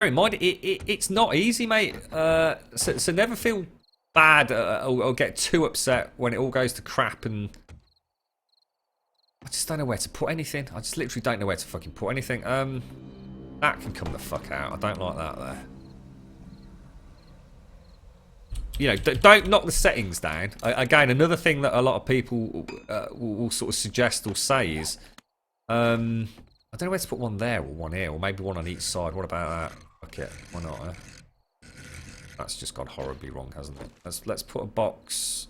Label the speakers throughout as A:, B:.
A: Bear in mind, it's not easy, mate. So never feel bad or get too upset when it all goes to crap. And I just don't know where to put anything. I just literally don't know where to fucking put anything. That can come the fuck out. I don't like that there. You know, don't knock the settings down. Again, another thing that a lot of people will sort of suggest or say is, I don't know where to put one there or one here, or maybe one on each side. What about that? Fuck it, why not? That's just gone horribly wrong, hasn't it? Let's put a box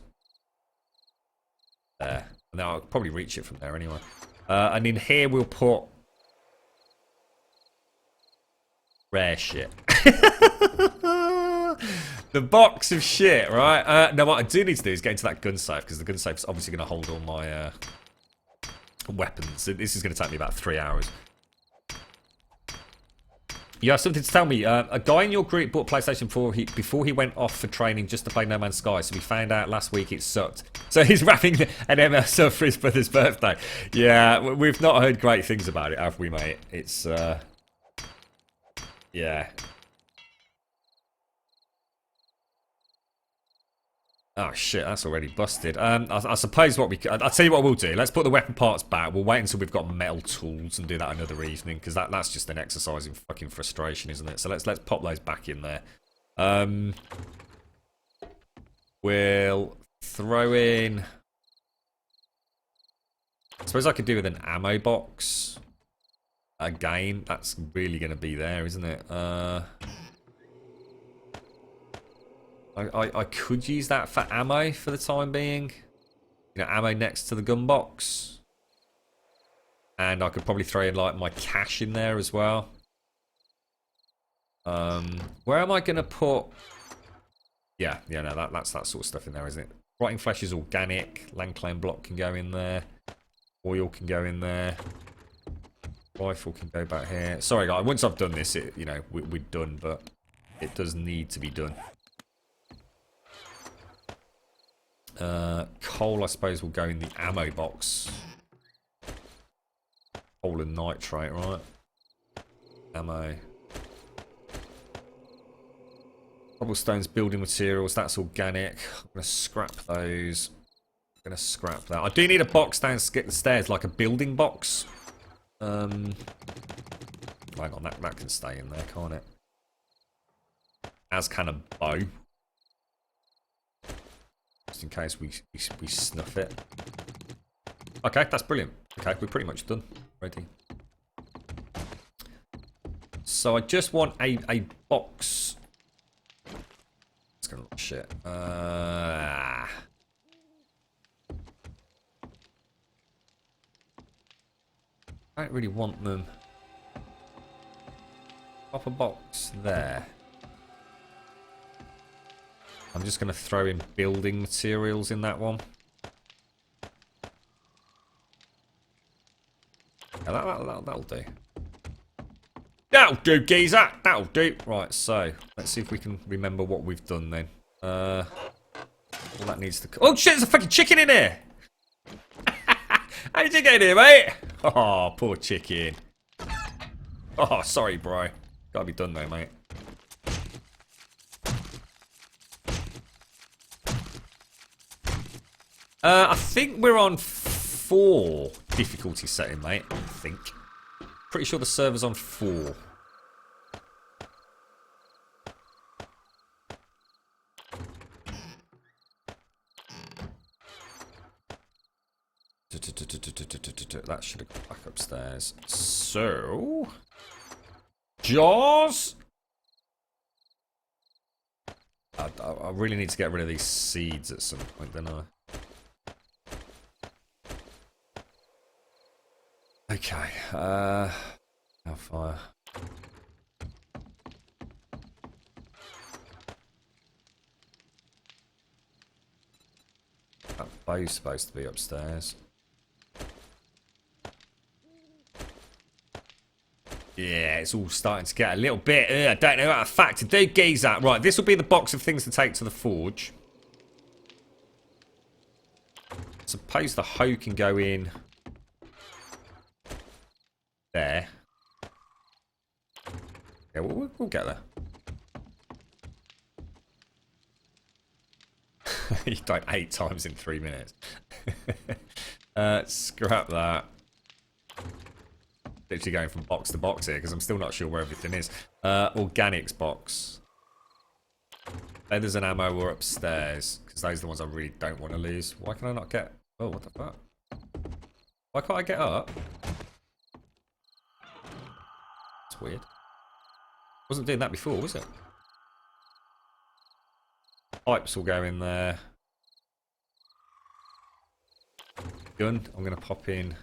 A: there. Now I'll probably reach it from there anyway. And in here we'll put rare shit. The box of shit, right? Now what I do need to do is get into that gun safe, because the gun safe is obviously going to hold all my weapons. This is going to take me about 3 hours. You have something to tell me. A guy in your group bought PlayStation 4 before he went off for training just to play No Man's Sky, so we found out last week it sucked. So he's wrapping an MSO for his brother's birthday. Yeah, we've not heard great things about it, have we, mate? It's, yeah. Oh shit, that's already busted. I suppose what I'll tell you what we'll do. Let's put the weapon parts back. We'll wait until we've got metal tools and do that another evening, because that's just an exercise in fucking frustration, isn't it? So let's pop those back in there. We'll throw in. I suppose I could do with an ammo box. Again, that's really going to be there, isn't it? I could use that for ammo for the time being. You know, ammo next to the gun box. And I could probably throw in like my cash in there as well. Where am I going to put... Yeah, no, that's that sort of stuff in there, isn't it? Rotting flesh is organic. Landclane block can go in there. Oil can go in there. Rifle can go back here. Sorry, guys. Once I've done this, you know, we're done, but it does need to be done. Coal, I suppose, will go in the ammo box. Coal and nitrate, right? Ammo. Cobblestone's building materials, that's organic. I'm going to scrap those. I'm going to scrap that. I do need a box downstairs, like a building box. Hang on, that can stay in there, can't it? As can a bow. Just in case we snuff it. Okay, that's brilliant. Okay, we're pretty much done. Ready. So I just want a box. It's gonna look shit. I don't really want them. Pop a box there. I'm just going to throw in building materials in that one. Yeah, that'll do. That'll do, geezer! That'll do! Right, so, let's see if we can remember what we've done then. All that needs to... Oh shit, there's a fucking chicken in here! How did you get in here, mate? Oh, poor chicken. Oh, sorry, bro. Gotta be done though, mate. I think we're on 4 difficulty setting, mate. I think. Pretty sure the server's on 4. That should have gone back upstairs. So... Jaws! I really need to get rid of these seeds at some point, don't I? Okay, how far? That bow's supposed to be upstairs. Yeah, it's all starting to get a little bit... I don't know how to factor do geese at. Right, this will be the box of things to take to the forge. Suppose the hoe can go in... there. Yeah, we'll get there. You died 8 times in 3 minutes. Scrap that. Literally going from box to box here because I'm still not sure where everything is. Organics box. Leathers and ammo were upstairs because those are the ones I really don't want to lose. Why can I not get... Oh, what the fuck? Why can't I get up? That's weird. Wasn't doing that before, was it? Pipes will go in there. Gun, I'm going to pop in.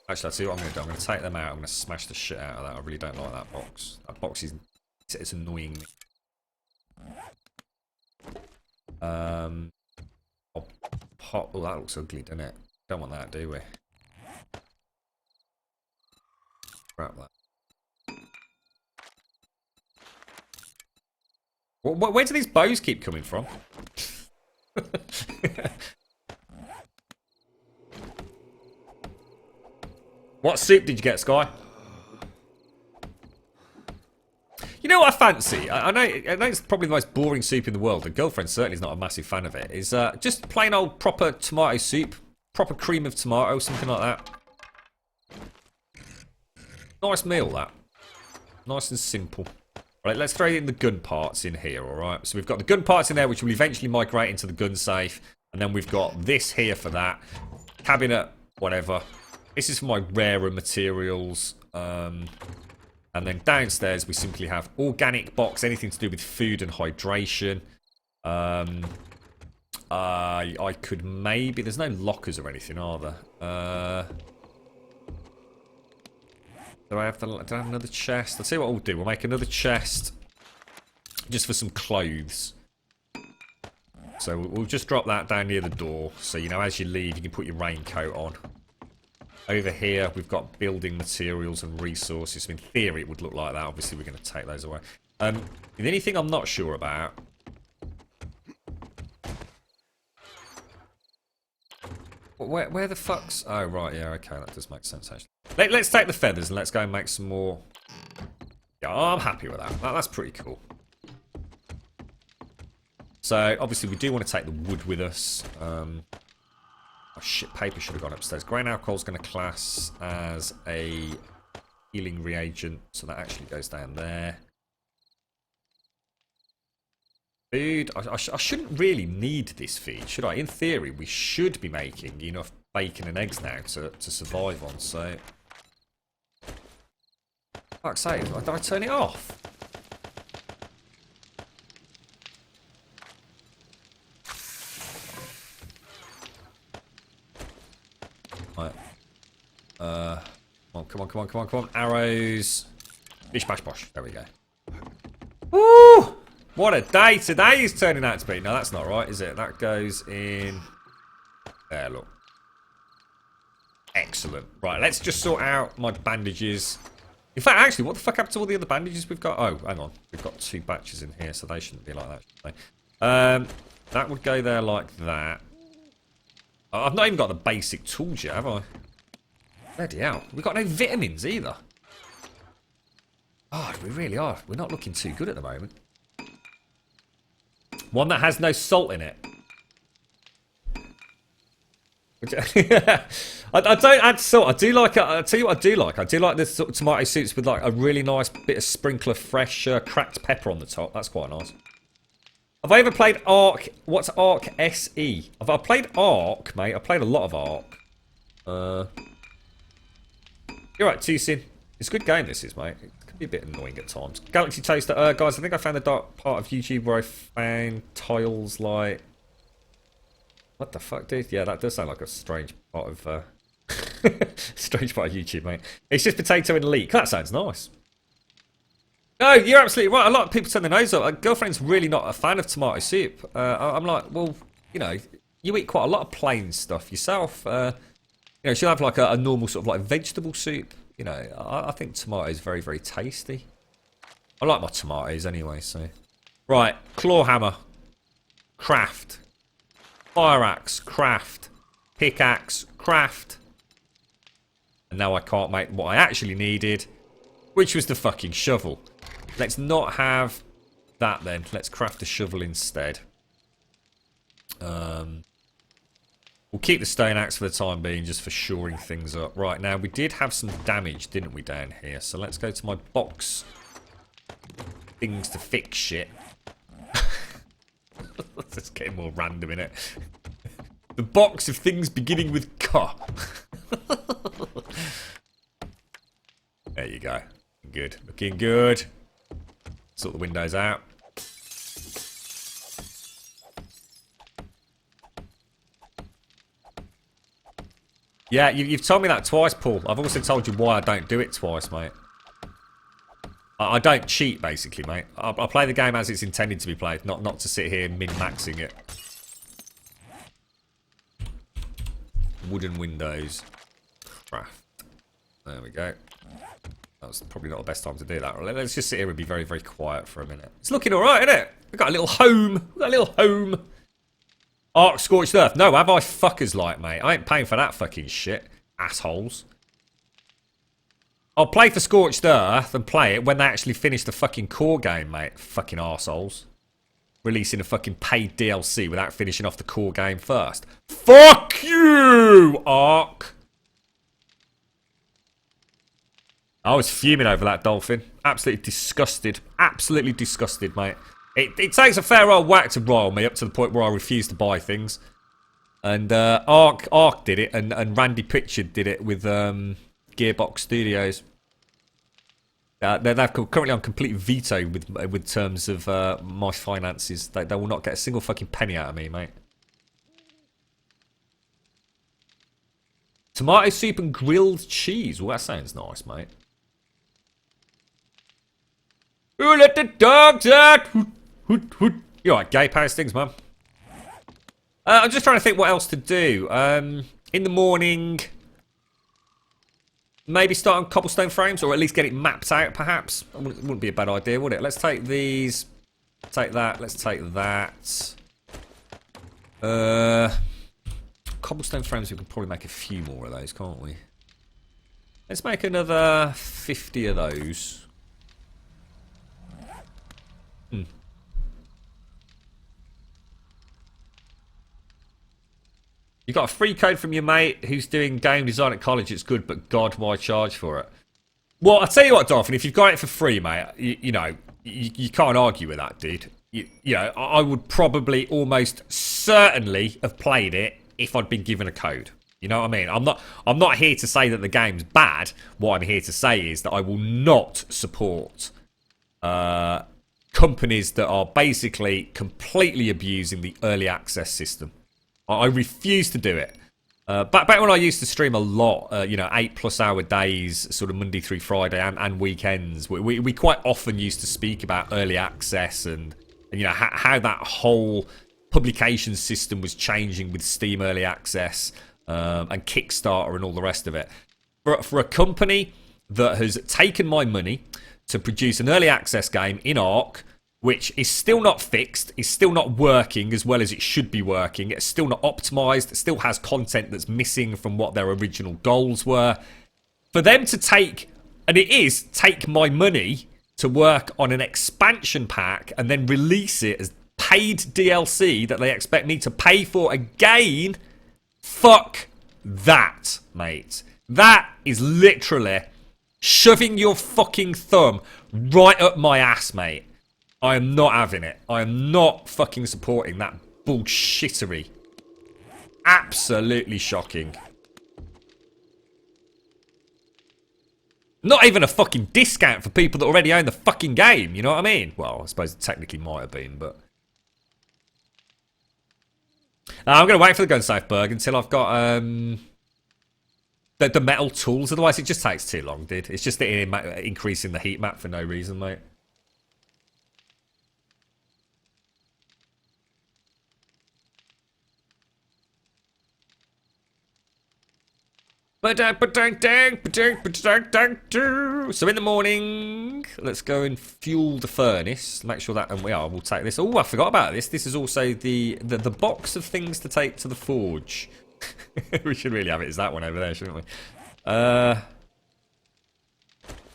A: Actually, I'll see what I'm going to do. I'm going to take them out. I'm going to smash the shit out of that. I really don't like that box. That box is... It's annoying me. I'll pop... Oh, that looks ugly, doesn't it? Don't want that, do we? Scrap that. Where do these bows keep coming from? What soup did you get, Sky? You know what I fancy? I know it's probably the most boring soup in the world. The girlfriend certainly is not a massive fan of it. Is just plain old proper tomato soup. Proper cream of tomato, something like that. Nice meal, that. Nice and simple. Right, let's throw in the gun parts in here, alright? So we've got the gun parts in there, which will eventually migrate into the gun safe. And then we've got this here for that. Cabinet, whatever. This is for my rarer materials. And then downstairs, we simply have organic box, anything to do with food and hydration. I could maybe... There's no lockers or anything, are there? Do I have another chest? I'll tell you what we'll do. We'll make another chest just for some clothes. So we'll just drop that down near the door. So, you know, as you leave, you can put your raincoat on. Over here, we've got building materials and resources. So in theory, it would look like that. Obviously, we're going to take those away. The only thing I'm not sure about... Where the fuck's... Oh, right, yeah, okay, that does make sense, actually. Let's take the feathers and let's go and make some more... Yeah, I'm happy with that. That's pretty cool. So, obviously, we do want to take the wood with us. Oh, shit, paper should have gone upstairs. Grain alcohol's going to class as a healing reagent, so that actually goes down there. Food. I shouldn't really need this feed, should I? In theory, we should be making enough bacon and eggs now to survive on, so... Fuck's sake, did I turn it off? Right. Come on. Arrows. Bish bash bosh. There we go. Woo! What a day today is turning out to be. No, that's not right, is it? That goes in... There, look. Excellent. Right, let's just sort out my bandages. In fact, actually, what the fuck happened to all the other bandages we've got? Oh, hang on. We've got 2 batches in here, so they shouldn't be like that, should they? That would go there like that. Oh, I've not even got the basic tools yet, have I? Bloody hell. We've got no vitamins either. Oh, we really are. We're not looking too good at the moment. One that has no salt in it. I don't add salt. I do like it. I'll tell you what I do like. I do like this sort of tomato soups with like a really nice bit of sprinkle of fresh cracked pepper on the top. That's quite nice. Have I ever played Ark? What's Ark SE? Have I played Ark, mate? I played a lot of Ark. You're right, Tusin. It's a good game, this is, mate. It can be a bit annoying at times. Galaxy Toaster. Guys, I think I found the dark part of YouTube where I found tiles like... What the fuck, dude? Yeah, that does sound like a strange part of... strange part of YouTube, mate. It's just potato and leek. That sounds nice. No, you're absolutely right. A lot of people turn their nose up. My girlfriend's really not a fan of tomato soup. I'm like, well, you know, you eat quite a lot of plain stuff yourself. You know, she'll have like a normal sort of like vegetable soup. You know, I think tomato is very, very tasty. I like my tomatoes anyway, so. Right, claw hammer. Craft. Fire axe. Craft. Pickaxe. Craft. And now I can't make what I actually needed, which was the fucking shovel. Let's not have that then. Let's craft a shovel instead. We'll keep the stone axe for the time being, just for shoring things up. Right, now we did have some damage, didn't we, down here? So let's go to my box. Things to fix shit. It's getting more random, innit? The box of things beginning with K. There you go. Good. Looking good. Sort the windows out. Yeah, you've told me that twice, Paul. I've also told you why I don't do it twice, mate. I don't cheat, basically, mate. I play the game as it's intended to be played, not to sit here min-maxing it. Wooden windows. Craft. There we go. That was probably not the best time to do that. Let's just sit here and be very, very quiet for a minute. It's looking alright, isn't it? We've got a little home. We've got a little home. Ark Scorched Earth. No, have I fuckers like, mate? I ain't paying for that fucking shit. Assholes. I'll play for Scorched Earth and play it when they actually finish the fucking core game, mate. Fucking arseholes. Releasing a fucking paid DLC without finishing off the core game first. Fuck you, Ark! I was fuming over that dolphin. Absolutely disgusted. Absolutely disgusted, mate. It takes a fair old whack to rile me up to the point where I refuse to buy things. And Ark did it, and Randy Pitchard did it with Gearbox Studios. They're currently on complete veto with terms of my finances. They will not get a single fucking penny out of me, mate. Tomato soup and grilled cheese. Well, that sounds nice, mate. Who let the dogs out? Hoot, hoot, hoot. You alright, gay power stings, man? I'm just trying to think what else to do. In the morning, maybe start on cobblestone frames, or at least get it mapped out, perhaps. It wouldn't be a bad idea, would it? Let's take these. Take that. Let's take that. Cobblestone frames, we could probably make a few more of those, can't we? Let's make another 50 of those. You got a free code from your mate who's doing game design at college. It's good, but God, why charge for it? Well, I'll tell you what, Dolphin, if you've got it for free, mate, you know, you can't argue with that, dude. You know, I would probably almost certainly have played it if I'd been given a code. You know what I mean? I'm not here to say that the game's bad. What I'm here to say is that I will not support companies that are basically completely abusing the early access system. I refuse to do it. Back when I used to stream a lot, you know, 8+ hour days, sort of Monday through Friday and weekends, we quite often used to speak about early access and you know, how that whole publication system was changing with Steam Early Access and Kickstarter and all the rest of it. For a company that has taken my money to produce an early access game in Ark, which is still not fixed, is still not working as well as it should be working, it's still not optimized, it still has content that's missing from what their original goals were. For them to take, and it is, take my money to work on an expansion pack and then release it as paid DLC that they expect me to pay for again, fuck that, mate. That is literally shoving your fucking thumb right up my ass, mate. I am not having it. I am not fucking supporting that bullshittery. Absolutely shocking. Not even a fucking discount for people that already own the fucking game, you know what I mean? Well, I suppose it technically might have been, but... I'm going to wait for the Gunsafe until I've got the metal tools. Otherwise, it just takes too long, dude. It's just increasing the heat map for no reason, mate. So in the morning, let's go and fuel the furnace. Make sure that, and we'll take this. Oh, I forgot about this. This is also the box of things to take to the forge. We should really have it as that one over there, shouldn't we? Oh,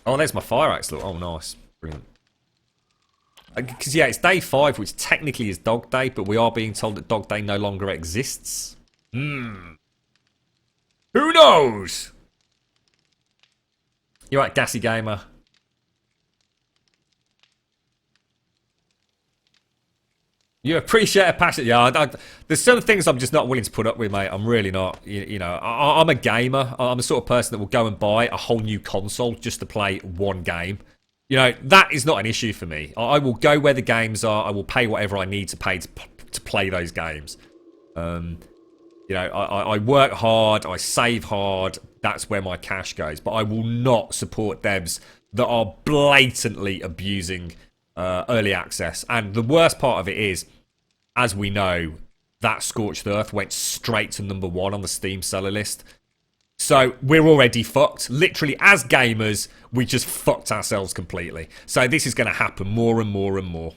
A: there's my fire axe. Look, oh, nice, brilliant. Because, yeah, it's day 5, which technically is Dog Day, but we are being told that Dog Day no longer exists. Who knows? You're right, Gassy Gamer. You appreciate a passion. Yeah, there's some things I'm just not willing to put up with, mate. I'm really not. You know, I'm a gamer. I'm the sort of person that will go and buy a whole new console just to play one game. You know, that is not an issue for me. I will go where the games are. I will pay whatever I need to pay to play those games. You know, I work hard. I save hard. That's where my cash goes. But I will not support devs that are blatantly abusing early access. And the worst part of it is, as we know, that Scorched Earth went straight to #1 on the Steam seller list. So we're already fucked. Literally, as gamers, we just fucked ourselves completely. So this is going to happen more and more and more.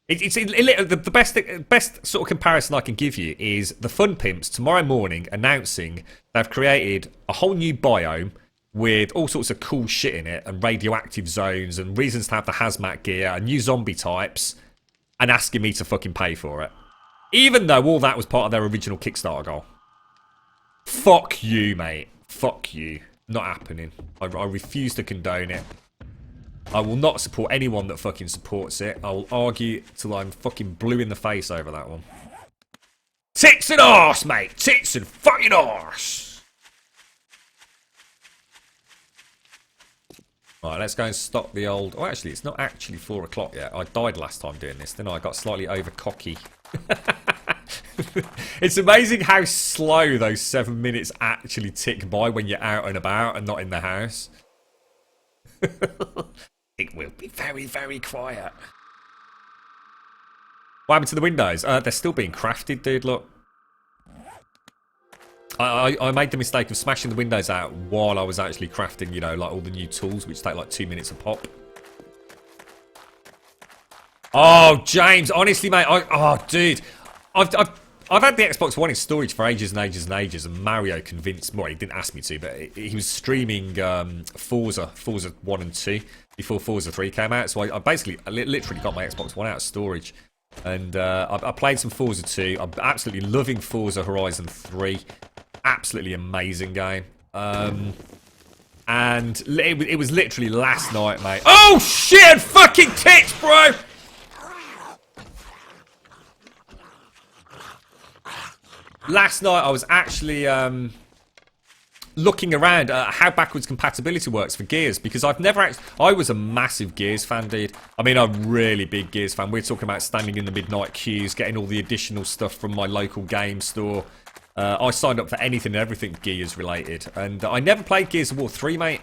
A: The best sort of comparison I can give you is the Fun Pimps tomorrow morning announcing they've created a whole new biome with all sorts of cool shit in it and radioactive zones and reasons to have the hazmat gear and new zombie types and asking me to fucking pay for it. Even though all that was part of their original Kickstarter goal. Fuck you, mate. Fuck you. Not happening. I refuse to condone it. I will not support anyone that fucking supports it. I will argue till I'm fucking blue in the face over that one. Tits and arse, mate. Tits and fucking arse. Right, let's go and stop the old... Oh, actually, it's not actually 4 o'clock yet. I died last time doing this, didn't I? I got slightly over cocky. It's amazing how slow those 7 minutes actually tick by when you're out and about and not in the house. It will be very, very quiet. What happened to the windows? They're still being crafted, dude, look. I made the mistake of smashing the windows out while I was actually crafting, you know, like all the new tools, which take like 2 minutes a pop. Oh, James, honestly, mate, dude, I've had the Xbox One in storage for ages and ages and ages, and Mario convinced me, well, he didn't ask me to, but he was streaming Forza 1 and 2 before Forza 3 came out, so I basically literally got my Xbox One out of storage, and I played some Forza 2. I'm absolutely loving Forza Horizon 3. Absolutely amazing game. And it was literally last night, mate. Oh, shit, fucking tits, bro! Last night I was actually looking around at how backwards compatibility works for Gears, because I've never actually... I was a massive Gears fan, dude. I mean, a really big Gears fan. We're talking about standing in the midnight queues, getting all the additional stuff from my local game store. I signed up for anything and everything Gears related. And I never played Gears of War 3, mate.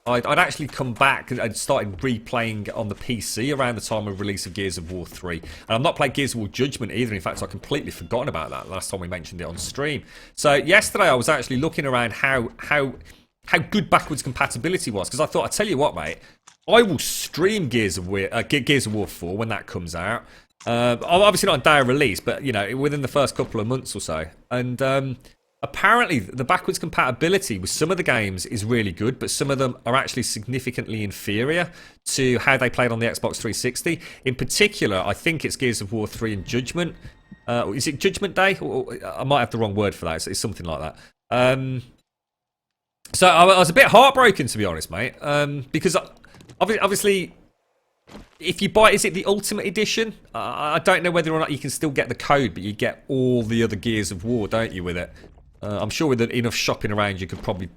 A: I'd actually come back and started replaying on the PC around the time of release of Gears of War 3. And I've not played Gears of War Judgment either. In fact, I completely forgotten about that last time we mentioned it on stream. So yesterday I was actually looking around how good backwards compatibility was. Because I thought, I tell you what, mate, I will stream Gears of War 4 when that comes out. Obviously not on day of release, but, you know, within the first couple of months or so. And apparently the backwards compatibility with some of the games is really good, but some of them are actually significantly inferior to how they played on the Xbox 360. In particular, I think it's Gears of War 3 and Judgment. Is it Judgment Day? Or, I might have the wrong word for that. It's something like that. So I was a bit heartbroken, to be honest, mate. Because obviously... If you buy, is it the Ultimate Edition? I don't know whether or not you can still get the code, but you get all the other Gears of War, don't you, with it? I'm sure with enough shopping around, you could probably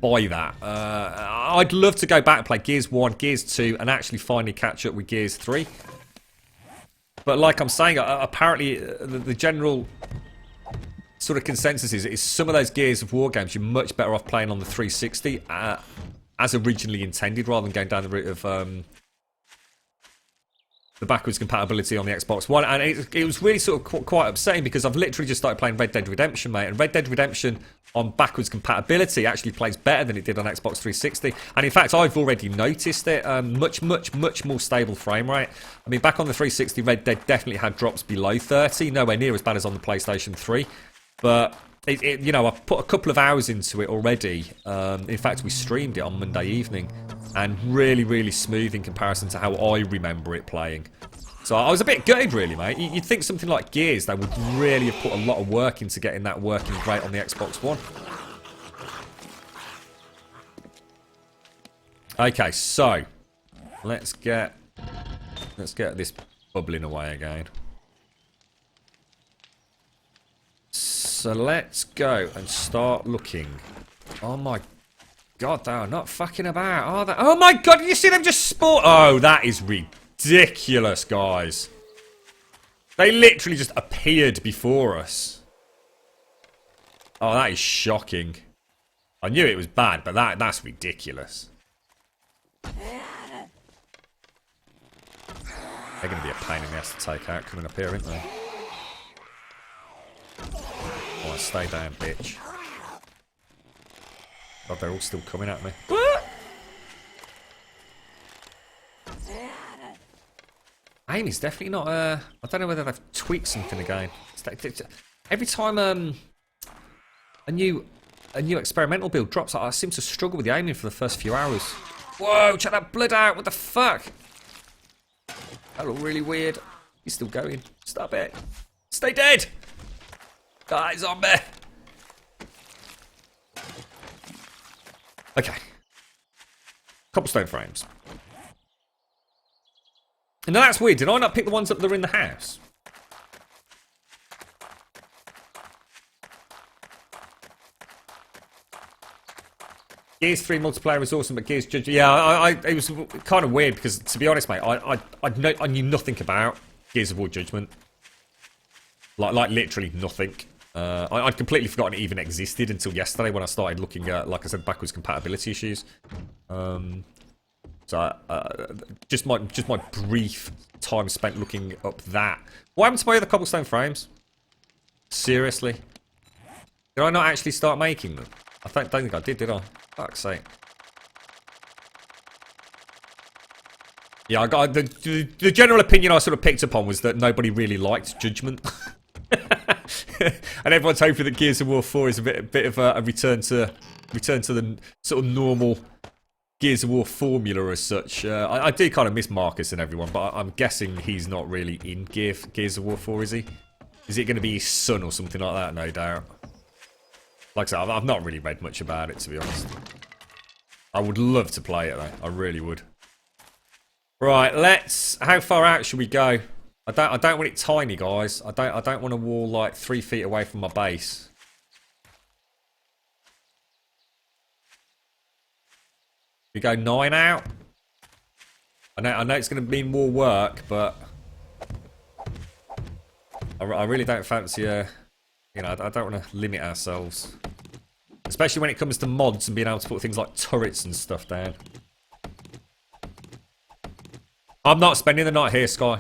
A: buy that. I'd love to go back and play Gears 1, Gears 2, and actually finally catch up with Gears 3. But like I'm saying, apparently the general sort of consensus is some of those Gears of War games, you're much better off playing on the 360 as originally intended, rather than going down the route of... the backwards compatibility on the Xbox One, and it was really sort of quite upsetting, because I've literally just started playing Red Dead Redemption, mate, and Red Dead Redemption on backwards compatibility actually plays better than it did on Xbox 360, and in fact I've already noticed it. Much more stable frame rate. I mean, back on the 360, Red Dead definitely had drops below 30, nowhere near as bad as on the PlayStation 3, but you know, I've put a couple of hours into it already. In fact, we streamed it on Monday evening, and really, really smooth in comparison to how I remember it playing. So I was a bit gutted, really, mate. You'd think something like Gears, they would really have put a lot of work into getting that working great on the Xbox One. Okay, so let's get this bubbling away again. So let's go and start looking. Oh my god, they are not fucking about, are they? Oh my god, did you see them just spawn? Oh, that is ridiculous, guys. They literally just appeared before us. Oh, that is shocking. I knew it was bad, but that's ridiculous. They're going to be a pain in the ass to take out coming up here, aren't they? Oh, stay down, bitch. God, they're all still coming at me. Aim is definitely not, I don't know whether they've tweaked something again. Every time a new experimental build drops, I seem to struggle with the aiming for the first few hours. Whoa, check that blood out, what the fuck? That looked really weird. He's still going. Stop it. Stay dead! Die, zombie! Okay. Cobblestone frames. And now that's weird. Did I not pick the ones that are in the house? Gears 3 multiplayer was awesome, but Gears Judge... Yeah, it was kind of weird because, to be honest, mate, I knew nothing about Gears of War Judgment. Like literally nothing. I'd completely forgotten it even existed until yesterday when I started looking at, like I said, backwards compatibility issues. So just my brief time spent looking up that. What happened to my other cobblestone frames? Seriously? Did I not actually start making them? I don't think I did I? Fuck's sake. Yeah, I got the general opinion I sort of picked up on was that nobody really liked Judgment. And everyone's hoping that Gears of War 4 is a bit of a return to the sort of normal Gears of War formula as such. I do kind of miss Marcus and everyone, but I'm guessing he's not really in Gears of War 4, is he? Is it going to be his son or something like that? No doubt. Like I said, I've not really read much about it, to be honest. I would love to play it though. I really would. Right, how far out should we go? I don't want it tiny, guys. I don't want a wall like 3 feet away from my base. We go 9 out. I know it's going to mean more work, but I really don't fancy you know, I don't want to limit ourselves, especially when it comes to mods and being able to put things like turrets and stuff down. I'm not spending the night here, Sky.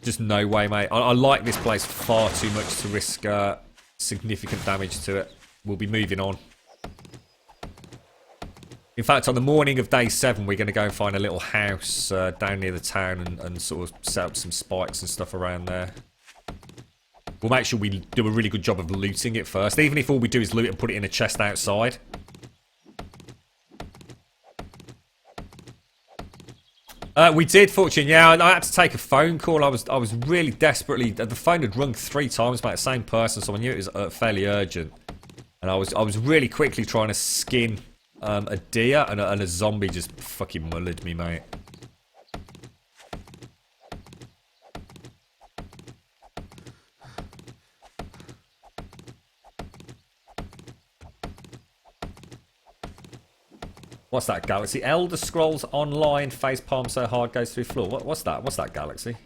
A: Just no way, mate. I like this place far too much to risk significant damage to it. We'll be moving on. In fact, on the morning of day 7, we're going to go and find a little house down near the town and sort of set up some spikes and stuff around there. We'll make sure we do a really good job of looting it first, even if all we do is loot and put it in a chest outside. We did, Fortune. Yeah, I had to take a phone call. I was really desperately. The phone had rung 3 times by the same person, so I knew it was fairly urgent. And I was really quickly trying to skin a deer, and a zombie just fucking mullered me, mate. What's that, Galaxy? Elder Scrolls Online facepalm so hard goes through floor. What's that? What's that, Galaxy?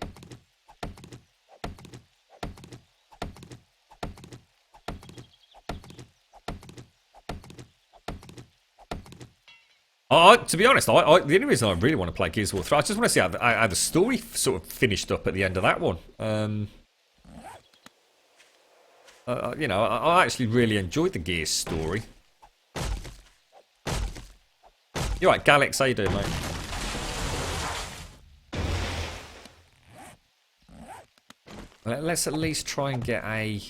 A: To be honest, the only reason I really want to play Gears of War 3, I just want to see how the story sort of finished up at the end of that one. You know, I actually really enjoyed the Gears story. You're right, Galax, how you doing, mate? Let's at least try and get a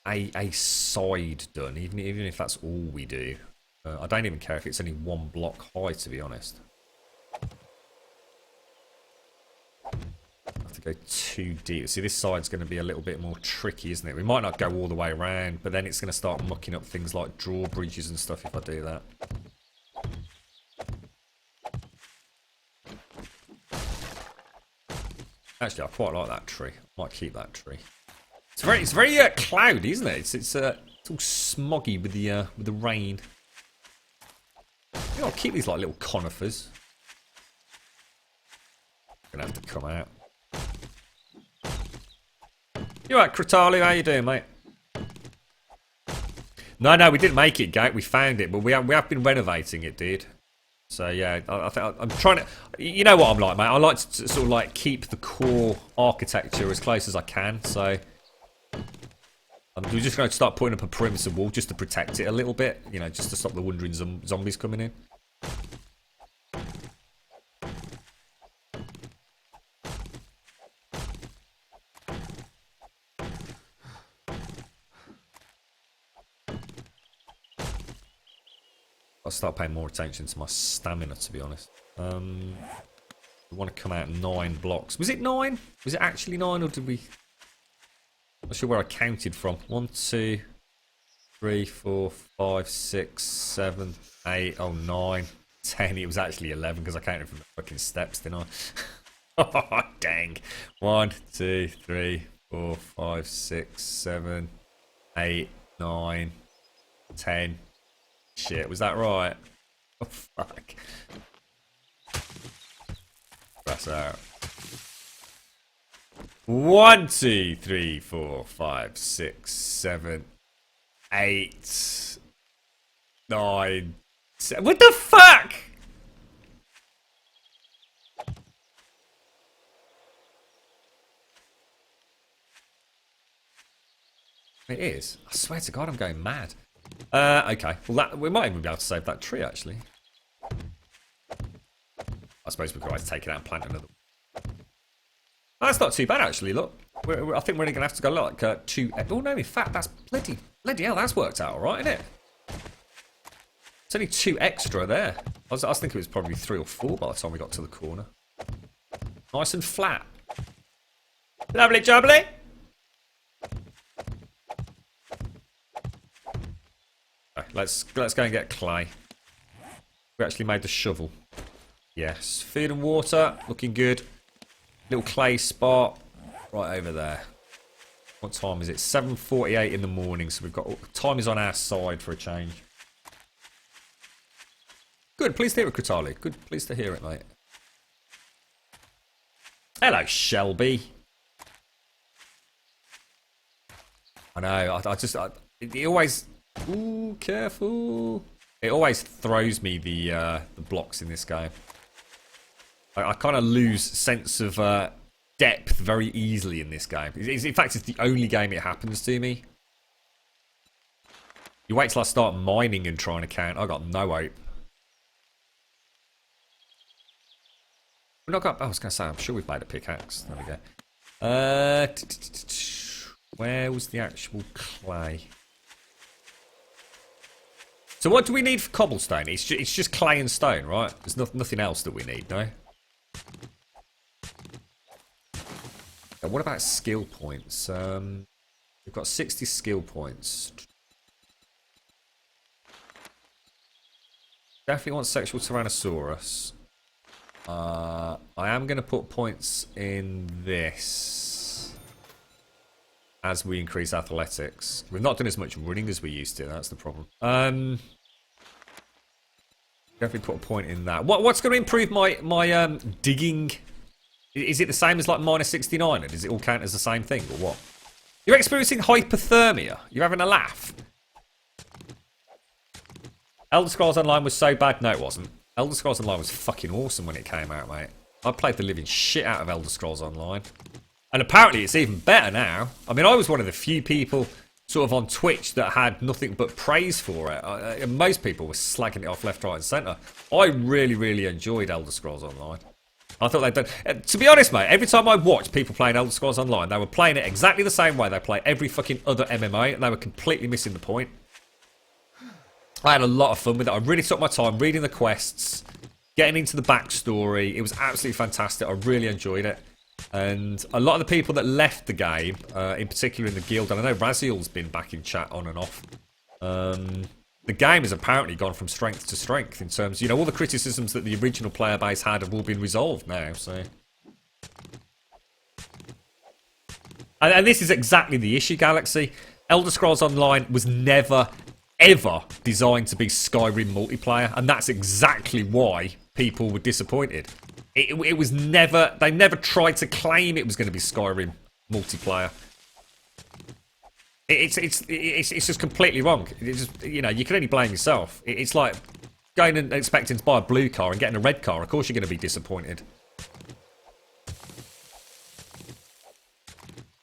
A: a side done, even if that's all we do. I don't even care if it's only 1 block high, to be honest. Have to go too deep. See, this side's going to be a little bit more tricky, isn't it? We might not go all the way around, but then it's going to start mucking up things like drawbridges and stuff if I do that. Actually, I quite like that tree. I might keep that tree. It's very cloudy, isn't it? It's all smoggy with the rain. I'll keep these like little conifers. Gonna have to come out. You alright, Kratalu? How you doing, mate? No, we didn't make it, Gate. We found it, but we have been renovating it, dude. So yeah, I'm trying to. You know what I'm like, mate. I like to sort of like keep the core architecture as close as I can. So we're just going to start putting up a perimeter wall just to protect it a little bit. You know, just to stop the wandering zombies coming in. I'll start paying more attention to my stamina, to be honest. We want to come out 9 blocks. Was it 9? Was it actually 9, or did we... I'm not sure where I counted from. 1, 2, 3, 4, 5, 6, 7, 8, oh, 9, 10. It was actually 11 because I counted from the fucking steps, didn't I? Oh, dang. 1, 2, 3, 4, 5, 6, 7, 8, 9, 10. Shit, was that right? Oh, fuck. That's out. 1, 2, 3, 4, 5, 6, 7, 8, 9, 7. What the fuck? It is. I swear to God, I'm going mad. Okay. Well, we might even be able to save that tree, actually. I suppose we could always take it out and plant another. Oh, that's not too bad, actually. Look, I think we're only going to have to go like 2. Oh no, in fact, that's bloody hell. That's worked out all right, isn't it? It's only 2 extra there. I was thinking it was probably 3 or 4 by the time we got to the corner. Nice and flat. Lovely jubbly. Okay, let's go and get clay. We actually made the shovel. Yes, food and water, looking good. Little clay spot right over there. What time is it? 7:48 in the morning, so we've got time is on our side for a change. Good, pleased to hear it, Kratalu. Good, pleased to hear it, mate. Hello, Shelby. I know. It always. Ooh, careful! It always throws me the blocks in this game. I kind of lose sense of depth very easily in this game. In fact, it's the only game it happens to me. You wait till I start mining and trying to count. I got no hope. We're not got. I was going to say, I'm sure we've made a pickaxe. There we go. Where was the actual clay? So what do we need for cobblestone? It's just clay and stone, right? There's nothing else that we need, no? Now, what about skill points? We've got 60 skill points. Definitely want sexual Tyrannosaurus. I am going to put points in this as we increase athletics. We've not done as much running as we used to. That's the problem. Definitely put a point in that. What's going to improve my digging? Is it the same as like -69? And does it all count as the same thing, or what? You're experiencing hypothermia. You're having a laugh. Elder Scrolls Online was so bad. No, it wasn't. Elder Scrolls Online was fucking awesome when it came out, mate. I played the living shit out of Elder Scrolls Online. And apparently it's even better now. I mean, I was one of the few people sort of on Twitch that had nothing but praise for it. Most people were slagging it off left, right and centre. I really, really enjoyed Elder Scrolls Online. I thought they'd done... to be honest, mate, every time I watched people playing Elder Scrolls Online, they were playing it exactly the same way they play every fucking other MMO, and they were completely missing the point. I had a lot of fun with it. I really took my time reading the quests, getting into the backstory. It was absolutely fantastic. I really enjoyed it. And a lot of the people that left the game, in particular in the guild, and I know Raziel's been back in chat on and off, the game has apparently gone from strength to strength in terms, you know, all the criticisms that the original player base had have all been resolved now, so... And this is exactly the issue, Galaxy. Elder Scrolls Online was never, ever designed to be Skyrim multiplayer, and that's exactly why people were disappointed. It was never... They never tried to claim it was going to be Skyrim multiplayer. It's just completely wrong. It's just, you know, you can only blame yourself. It's like going and expecting to buy a blue car and getting a red car. Of course you're going to be disappointed.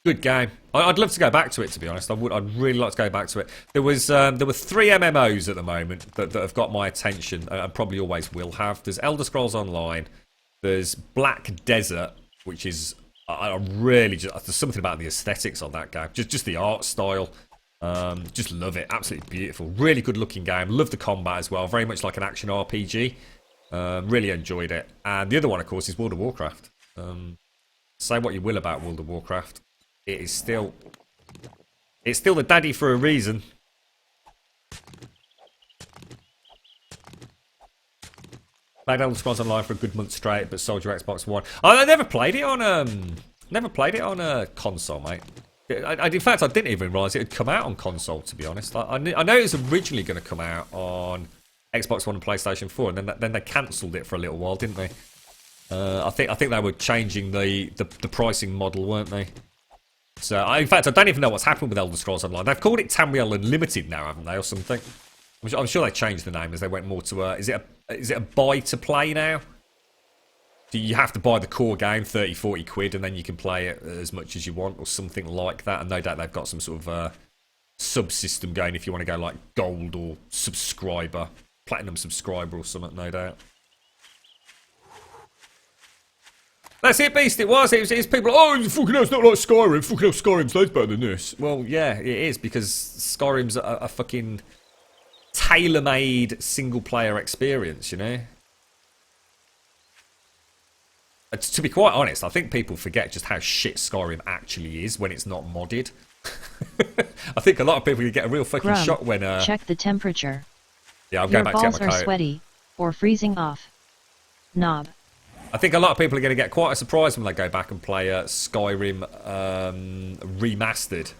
A: Good game. I'd love to go back to it, to be honest. I'd really like to go back to it. There were 3 MMOs at the moment that have got my attention, and probably always will have. There's Elder Scrolls Online. There's Black Desert, which is... I really just... There's something about the aesthetics on that game. Just the art style. Just love it. Absolutely beautiful. Really good looking game. Love the combat as well. Very much like an action RPG. Really enjoyed it. And the other one, of course, is World of Warcraft. Say what you will about World of Warcraft. It is still... It's still the daddy for a reason. Played Elder Scrolls Online for a good month straight, but sold your Xbox One. I never played it on a console, mate. In fact, I didn't even realise it had come out on console. To be honest, I know it was originally going to come out on Xbox One and PlayStation 4, and then they cancelled it for a little while, didn't they? I think they were changing the pricing model, weren't they? So, in fact, I don't even know what's happened with Elder Scrolls Online. They've called it Tamriel Unlimited now, haven't they, or something? I'm sure they changed the name as they went more to is it a buy to play now? Do you have to buy the core game, 30-40 quid, and then you can play it as much as you want, or something like that? And no doubt they've got some sort of subsystem going if you want to go like gold or subscriber, platinum subscriber or something, no doubt. That's it, Beast. It was people. Oh, fucking hell, it's not like Skyrim. Fucking hell, Skyrim's loads better than this. Well, yeah, it is, because Skyrim's a fucking tailor-made single-player experience, you know. To be quite honest, I think people forget just how shit Skyrim actually is when it's not modded. I think a lot of people get a real fucking shock when...
B: check the temperature.
A: Yeah, I'm going back to get my coat.
B: Your balls are sweaty or freezing off. Knob.
A: I think a lot of people are going to get quite a surprise when they go back and play Skyrim remastered.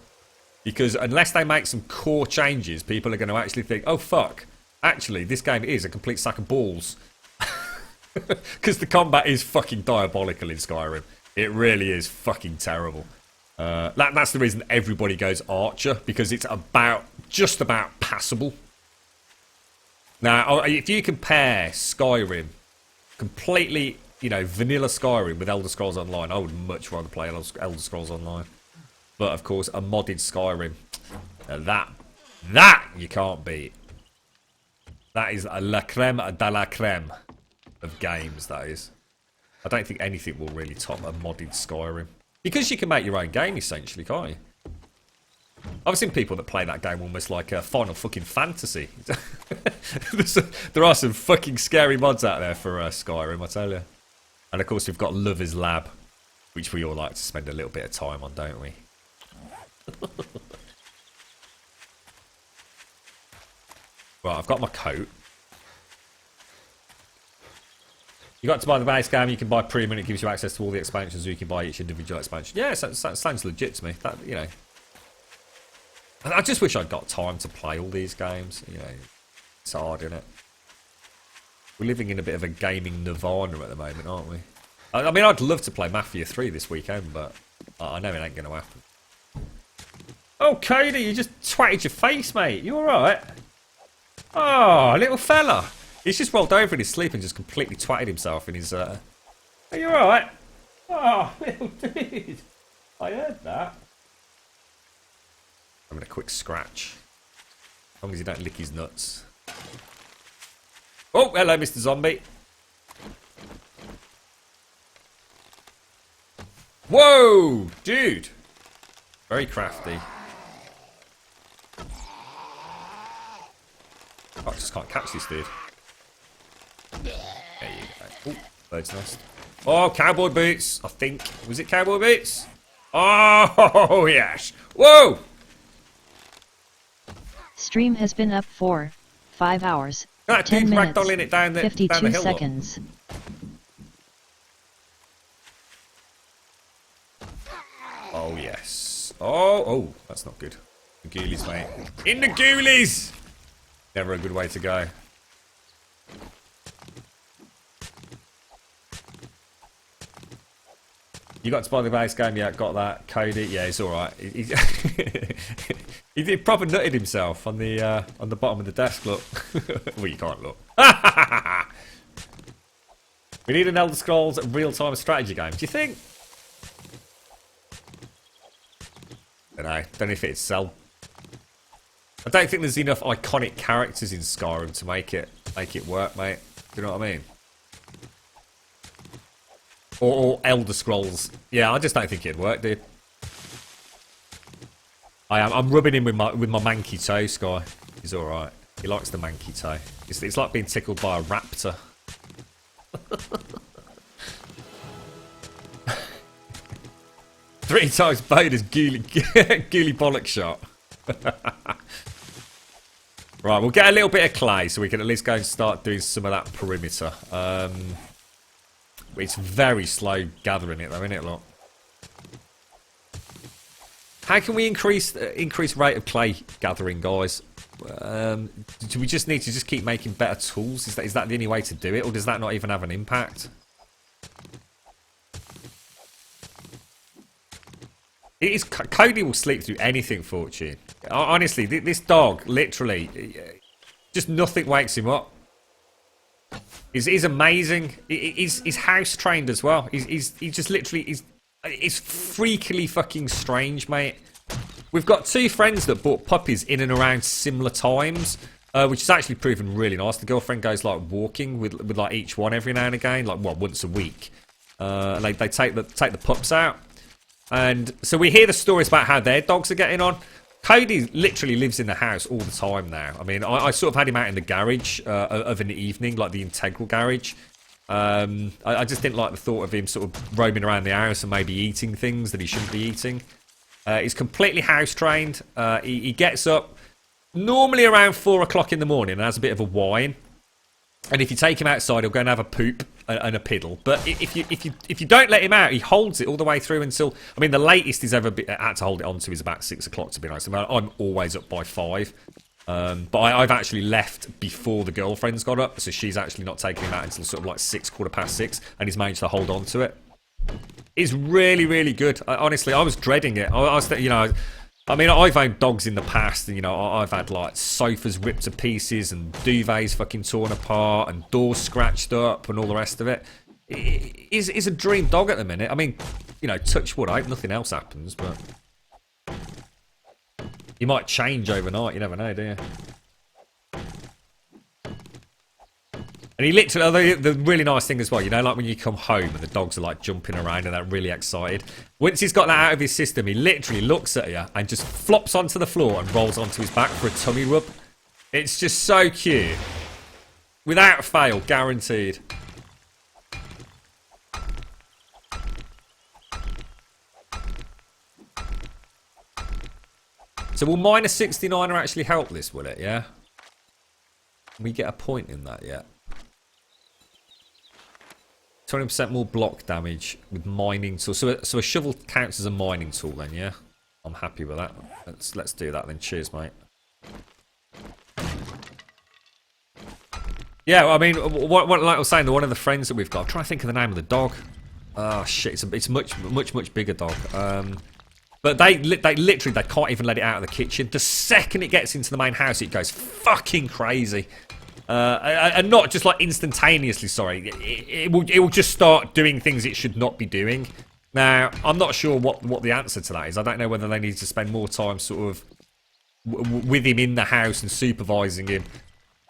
A: Because unless they make some core changes, people are going to actually think, oh fuck, actually this game is a complete sack of balls. Because the combat is fucking diabolical in Skyrim. It really is fucking terrible. That's the reason everybody goes Archer, because it's just about passable. Now, if you compare Skyrim completely... You know, vanilla Skyrim with Elder Scrolls Online, I would much rather play Elder Scrolls Online. But, of course, a modded Skyrim, that you can't beat. That is a la creme de la creme of games, that is. I don't think anything will really top a modded Skyrim. Because you can make your own game, essentially, can't you? I've seen people that play that game almost like a Final fucking Fantasy. There are some fucking scary mods out there for Skyrim, I tell you. And of course we've got Lover's Lab, which we all like to spend a little bit of time on, don't we? Right, I've got my coat. You got to buy the base game, you can buy premium, it gives you access to all the expansions, or you can buy each individual expansion. Yeah, that sounds legit to me. That, you know, I just wish I'd got time to play all these games. You know, it's hard, isn't it? We're living in a bit of a gaming nirvana at the moment, aren't we? I mean, I'd love to play Mafia 3 this weekend, but I know it ain't going to happen. Oh, Cody, you just twatted your face, mate. You alright? Oh, little fella. He's just rolled over in his sleep and just completely twatted himself in his... Are you alright? Oh, little dude. I heard that. Having a quick scratch. As long as you don't lick his nuts. Oh, hello, Mr. Zombie. Whoa! Dude! Very crafty. Oh, I just can't catch this dude. There you go. Ooh, bird's nest. Oh, cowboy boots, I think. Was it cowboy boots? Oh, yes. Whoa!
B: Stream has been up for 5 hours,
A: That
B: 10
A: dude's
B: minutes,
A: ragdolling it down the
B: 52
A: hill.
B: seconds.
A: Oh, yes. Oh, that's not good. The ghoulies, mate. In the ghoulies! Never a good way to go. You got to buy the base game, yeah, got that. Cody, yeah, it's alright. He did proper nutted himself on the bottom of the desk, look. Well, you can't look. We need an Elder Scrolls real-time strategy game, do you think? Don't know if it'd sell. I don't think there's enough iconic characters in Skyrim to make it work, mate. Do you know what I mean? Or Elder Scrolls. Yeah, I just don't think it'd work, dude. I'm rubbing him with my manky toe, Sky. He's alright. He likes the manky toe. It's like being tickled by a raptor. 3 times Boda's ghouly bollock shot. Right, we'll get a little bit of clay so we can at least go and start doing some of that perimeter. It's very slow gathering it though, isn't it, look? How can we increase rate of clay gathering, guys? Do we just need to just keep making better tools? Is that the only way to do it, or does that not even have an impact? It is. Cody will sleep through anything, Fortune. Honestly, this dog, literally, just nothing wakes him up. He's amazing. He's house trained as well. He just literally is. It's freakily fucking strange, mate. We've got 2 friends that bought puppies in and around similar times, which has actually proven really nice. The girlfriend goes like walking with like each one every now and again, like once a week. They take the pups out, and so we hear the stories about how their dogs are getting on. Cody literally lives in the house all the time now. I mean, I sort of had him out in the garage of an evening, like the integral garage. I just didn't like the thought of him sort of roaming around the house and maybe eating things that he shouldn't be eating. He's completely house trained. He gets up normally around 4 o'clock in the morning and has a bit of a whine. And if you take him outside, he'll go and have a poop and a piddle. But if you don't let him out, he holds it all the way through until. I mean, the latest he's ever had to hold it on to is about 6 o'clock. To be honest, I'm always up by 5. But I've actually left before the girlfriend's got up, so she's actually not taking him out until sort of like 6, 6:15, and he's managed to hold on to it. It's really, really good. Honestly, I was dreading it. I mean, I've owned dogs in the past, and I've had like sofas ripped to pieces and duvets fucking torn apart and doors scratched up and all the rest of it. It's a dream dog at the minute. I mean, touch wood. I hope nothing else happens, but you might change overnight. You never know, do you? And he literally, the really nice thing as well, like when you come home and the dogs are like jumping around and they're really excited. Once he's got that out of his system, he literally looks at you and just flops onto the floor and rolls onto his back for a tummy rub. It's just so cute. Without fail, guaranteed. So will minus 69er actually help this, will it, yeah? Can we get a point in that yet? 20% more block damage with mining tool. So a shovel counts as a mining tool then, yeah? I'm happy with that. Let's do that then. Cheers, mate. Yeah, I mean, what like I was saying, one of the friends that we've got, I'm trying to think of the name of the dog. Oh shit, it's much bigger dog. But they literally can't even let it out of the kitchen. The second it gets into the main house, it goes fucking crazy. And not just like instantaneously, sorry. It will just start doing things it should not be doing. Now, I'm not sure what the answer to that is. I don't know whether they need to spend more time sort of with him in the house and supervising him.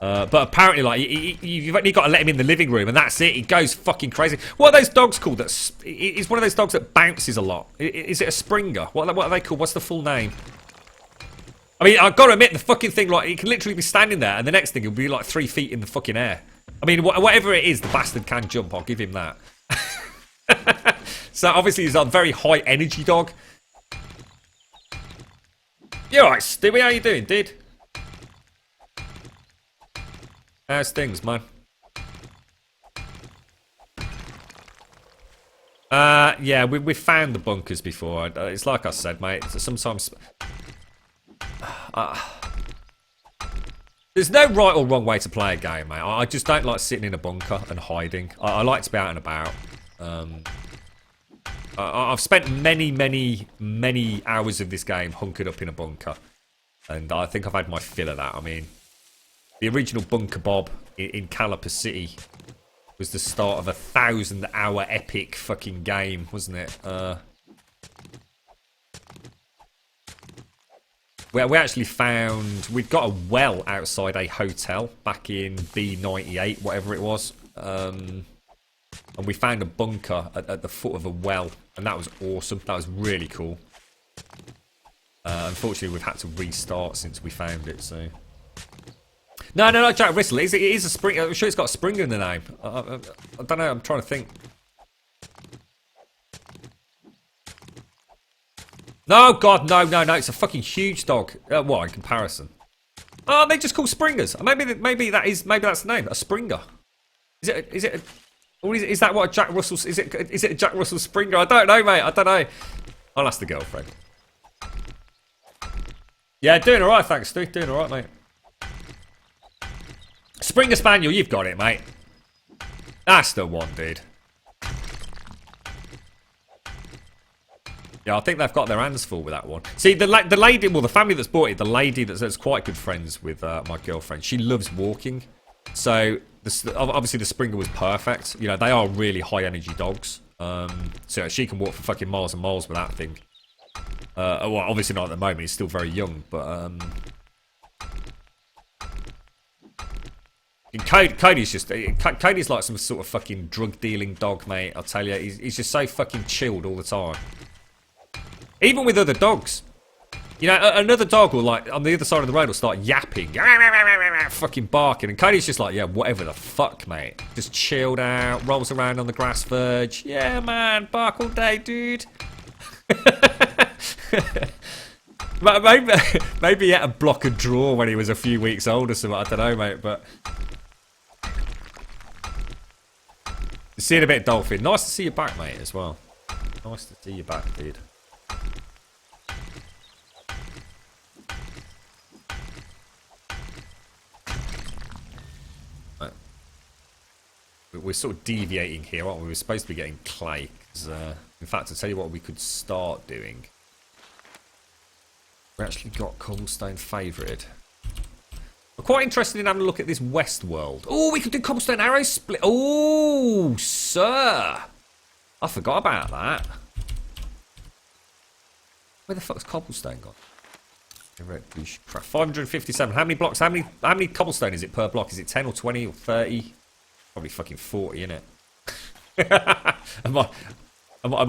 A: But apparently, like, you've only got to let him in the living room, and that's it. He goes fucking crazy. What are those dogs called? It's one of those dogs that bounces a lot. Is it a Springer? What are they called? What's the full name? I mean, I've got to admit, the fucking thing, like, he can literally be standing there, and the next thing he'll be like 3 feet in the fucking air. I mean, whatever it is, the bastard can jump. I'll give him that. So obviously, he's a very high energy dog. You alright, Stewie? How you doing, dude? How's things, man? Yeah, we found the bunkers before. It's like I said, mate. Sometimes there's no right or wrong way to play a game, mate. I just don't like sitting in a bunker and hiding. I like to be out and about. I've spent many hours of this game hunkered up in a bunker, and I think I've had my fill of that. I mean, the original Bunker Bob in Caliper City was the start of a 1,000-hour epic fucking game, wasn't it? We actually found... We'd got a well outside a hotel back in B98, whatever it was. And we found a bunker at the foot of a well. And that was awesome. That was really cool. Unfortunately, we've had to restart since we found it, so... No, Jack Russell. It is a Springer. I'm sure it's got a Springer in the name. I don't know. I'm trying to think. No, God, no. It's a fucking huge dog. What in comparison? Oh, they just call Springers. Maybe that's the name. A Springer. Is that what a Jack Russell? Is it a Jack Russell Springer? I don't know, mate. I don't know. I'll ask the girlfriend. Yeah, doing all right, thanks, Stu. Doing all right, mate. Springer Spaniel, you've got it, mate. That's the one, dude. Yeah, I think they've got their hands full with that one. See, the lady, well, the family that's bought it, the lady that's quite good friends with my girlfriend, she loves walking. So, obviously the Springer was perfect. You know, they are really high-energy dogs. So she can walk for fucking miles and miles with that thing. Well, obviously not at the moment, he's still very young, but... Cody's like some sort of fucking drug dealing dog, mate. I'll tell you, he's just so fucking chilled all the time. Even with other dogs, you know, another dog will like on the other side of the road will start yapping, fucking barking, and Cody's just like, yeah, whatever the fuck, mate. Just chilled out, rolls around on the grass verge. Yeah, man, bark all day, dude. Maybe he had a block and draw when he was a few weeks old or something. I don't know, mate, but. Seeing a bit of Dolphin. Nice to see you back, mate, as well. Nice to see you back, dude. Right. We're sort of deviating here, aren't we? We're supposed to be getting clay. In fact, I'll tell you what we could start doing. We actually got cobblestone favoured. I'm quite interested in having a look at this west world. Oh, we could do cobblestone arrow split. Oh, sir. I forgot about that. Where the fuck's cobblestone gone? 557. How many blocks? How many cobblestone is it per block? Is it 10 or 20 or 30? Probably fucking 40, isn't it? Am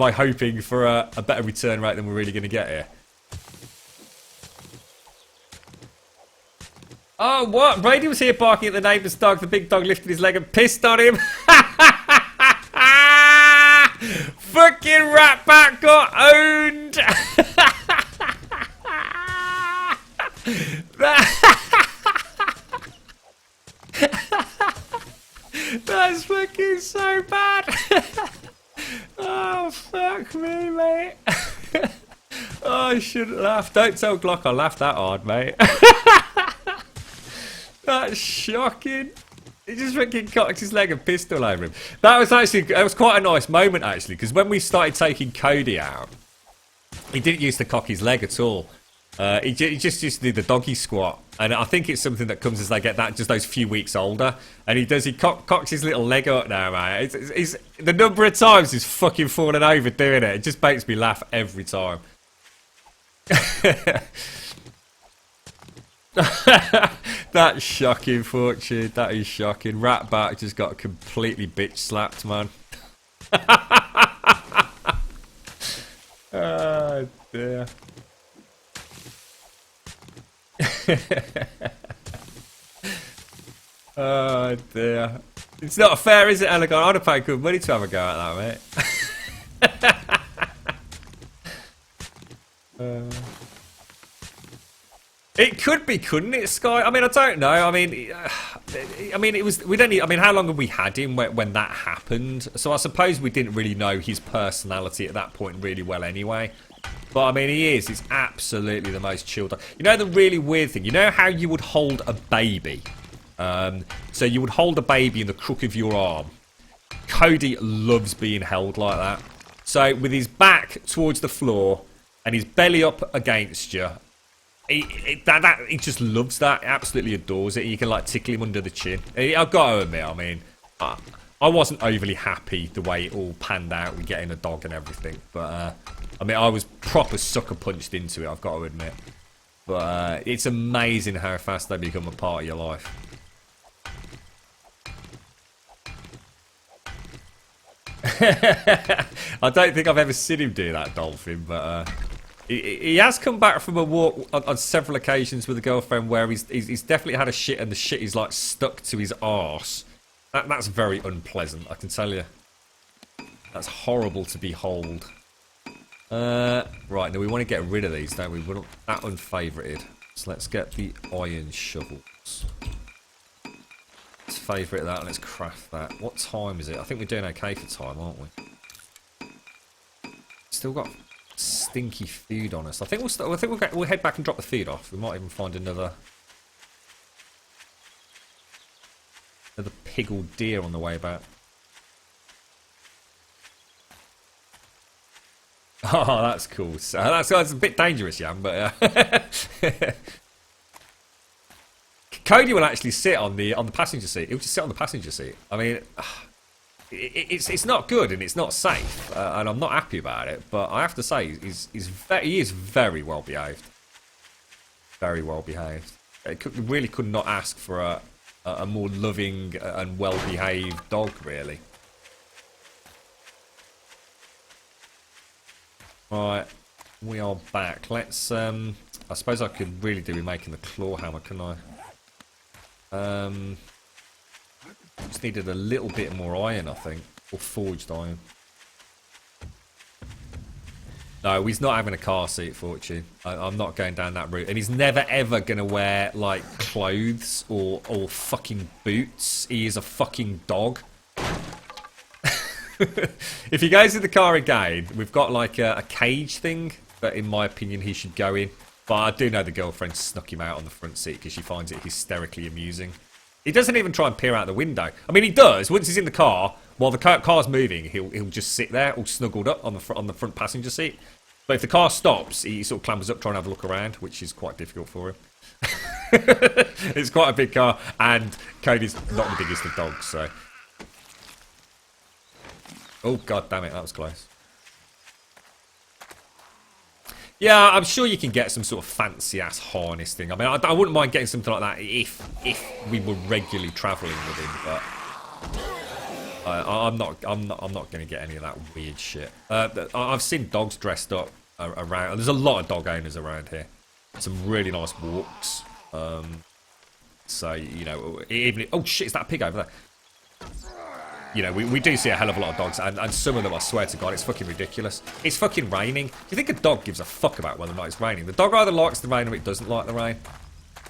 A: I hoping for a better return rate than we're really going to get here? Oh, what? Brady was here barking at the neighbour's dog. The big dog lifted his leg and pissed on him. Fucking Ratbat got owned. That's fucking so bad. Oh, fuck me, mate. Oh, I shouldn't laugh. Don't tell Glock I laughed that hard, mate. That's shocking. He just fucking cocked his leg and pissed all over him. That was quite a nice moment, actually, because when we started taking Cody out, he didn't use to cock his leg at all. He just used to do the doggy squat. And I think it's something that comes as they get just those few weeks older. And he cocks his little leg up now, man. The number of times he's fucking falling over doing it just makes me laugh every time. That's shocking, Fortune. That is shocking. Ratback just got completely bitch slapped, man. Oh, dear. Oh, dear. It's not fair, is it, Elegon? I'd have paid good money to have a go at that, mate. It could be, couldn't it, Sky? I mean, I don't know. I mean, it was. We don't. I mean, how long have we had him when that happened? So I suppose we didn't really know his personality at that point really well, anyway. But I mean, he's absolutely the most chilled. You know, the really weird thing. You know how you would hold a baby. So you would hold a baby in the crook of your arm. Cody loves being held like that. So with his back towards the floor and his belly up against you. He just loves that. He absolutely adores it. You can like tickle him under the chin. I've got to admit, I mean, I wasn't overly happy the way it all panned out with getting a dog and everything. But I mean, I was proper sucker punched into it. I've got to admit. But it's amazing how fast they become a part of your life. I don't think I've ever seen him do that, Dolphin, but. He has come back from a walk on several occasions with a girlfriend where he's definitely had a shit and the shit is like stuck to his arse. That's very unpleasant, I can tell you. That's horrible to behold. Right, now we want to get rid of these, don't we? We're not that unfavourited. So let's get the iron shovels. Let's favourite that and let's craft that. What time is it? I think we're doing okay for time, aren't we? Still got stinky food on us. I think we'll head back and drop the feed off. We might even find another pig or deer on the way back. Oh, that's cool. So that's a bit dangerous, Jan, but Cody will actually sit on the passenger seat. He'll just sit on the passenger seat. I mean, it's not good and it's not safe, and I'm not happy about it. But I have to say, he is very well behaved. Very well behaved. Really could not ask for a more loving and well behaved dog, really. Right, we are back. Let's. I suppose I could really do with making the claw hammer, couldn't I? Just needed a little bit more iron, I think. Or forged iron. No, he's not having a car seat, Fortune. I'm not going down that route. And he's never ever going to wear, like, clothes or fucking boots. He is a fucking dog. If he goes in the car again, we've got, like, a cage thing that, in my opinion, he should go in. But I do know the girlfriend snuck him out on the front seat because she finds it hysterically amusing. He doesn't even try and peer out the window. I mean, he does. Once he's in the car, while the car's moving, he'll just sit there all snuggled up on the front passenger seat. But if the car stops, he sort of clambers up trying to have a look around, which is quite difficult for him. It's quite a big car, and Cody's not the biggest of dogs, so... Oh, god damn it, that was close. Yeah, I'm sure you can get some sort of fancy-ass harness thing. I mean, I wouldn't mind getting something like that if we were regularly travelling with him, but I'm not going to get any of that weird shit. I've seen dogs dressed up around. There's a lot of dog owners around here. Some really nice walks. So you know, even oh shit, is that a pig over there? You know, we do see a hell of a lot of dogs, and some of them, I swear to God, it's fucking ridiculous. It's fucking raining. Do you think a dog gives a fuck about whether or not it's raining? The dog either likes the rain or it doesn't like the rain.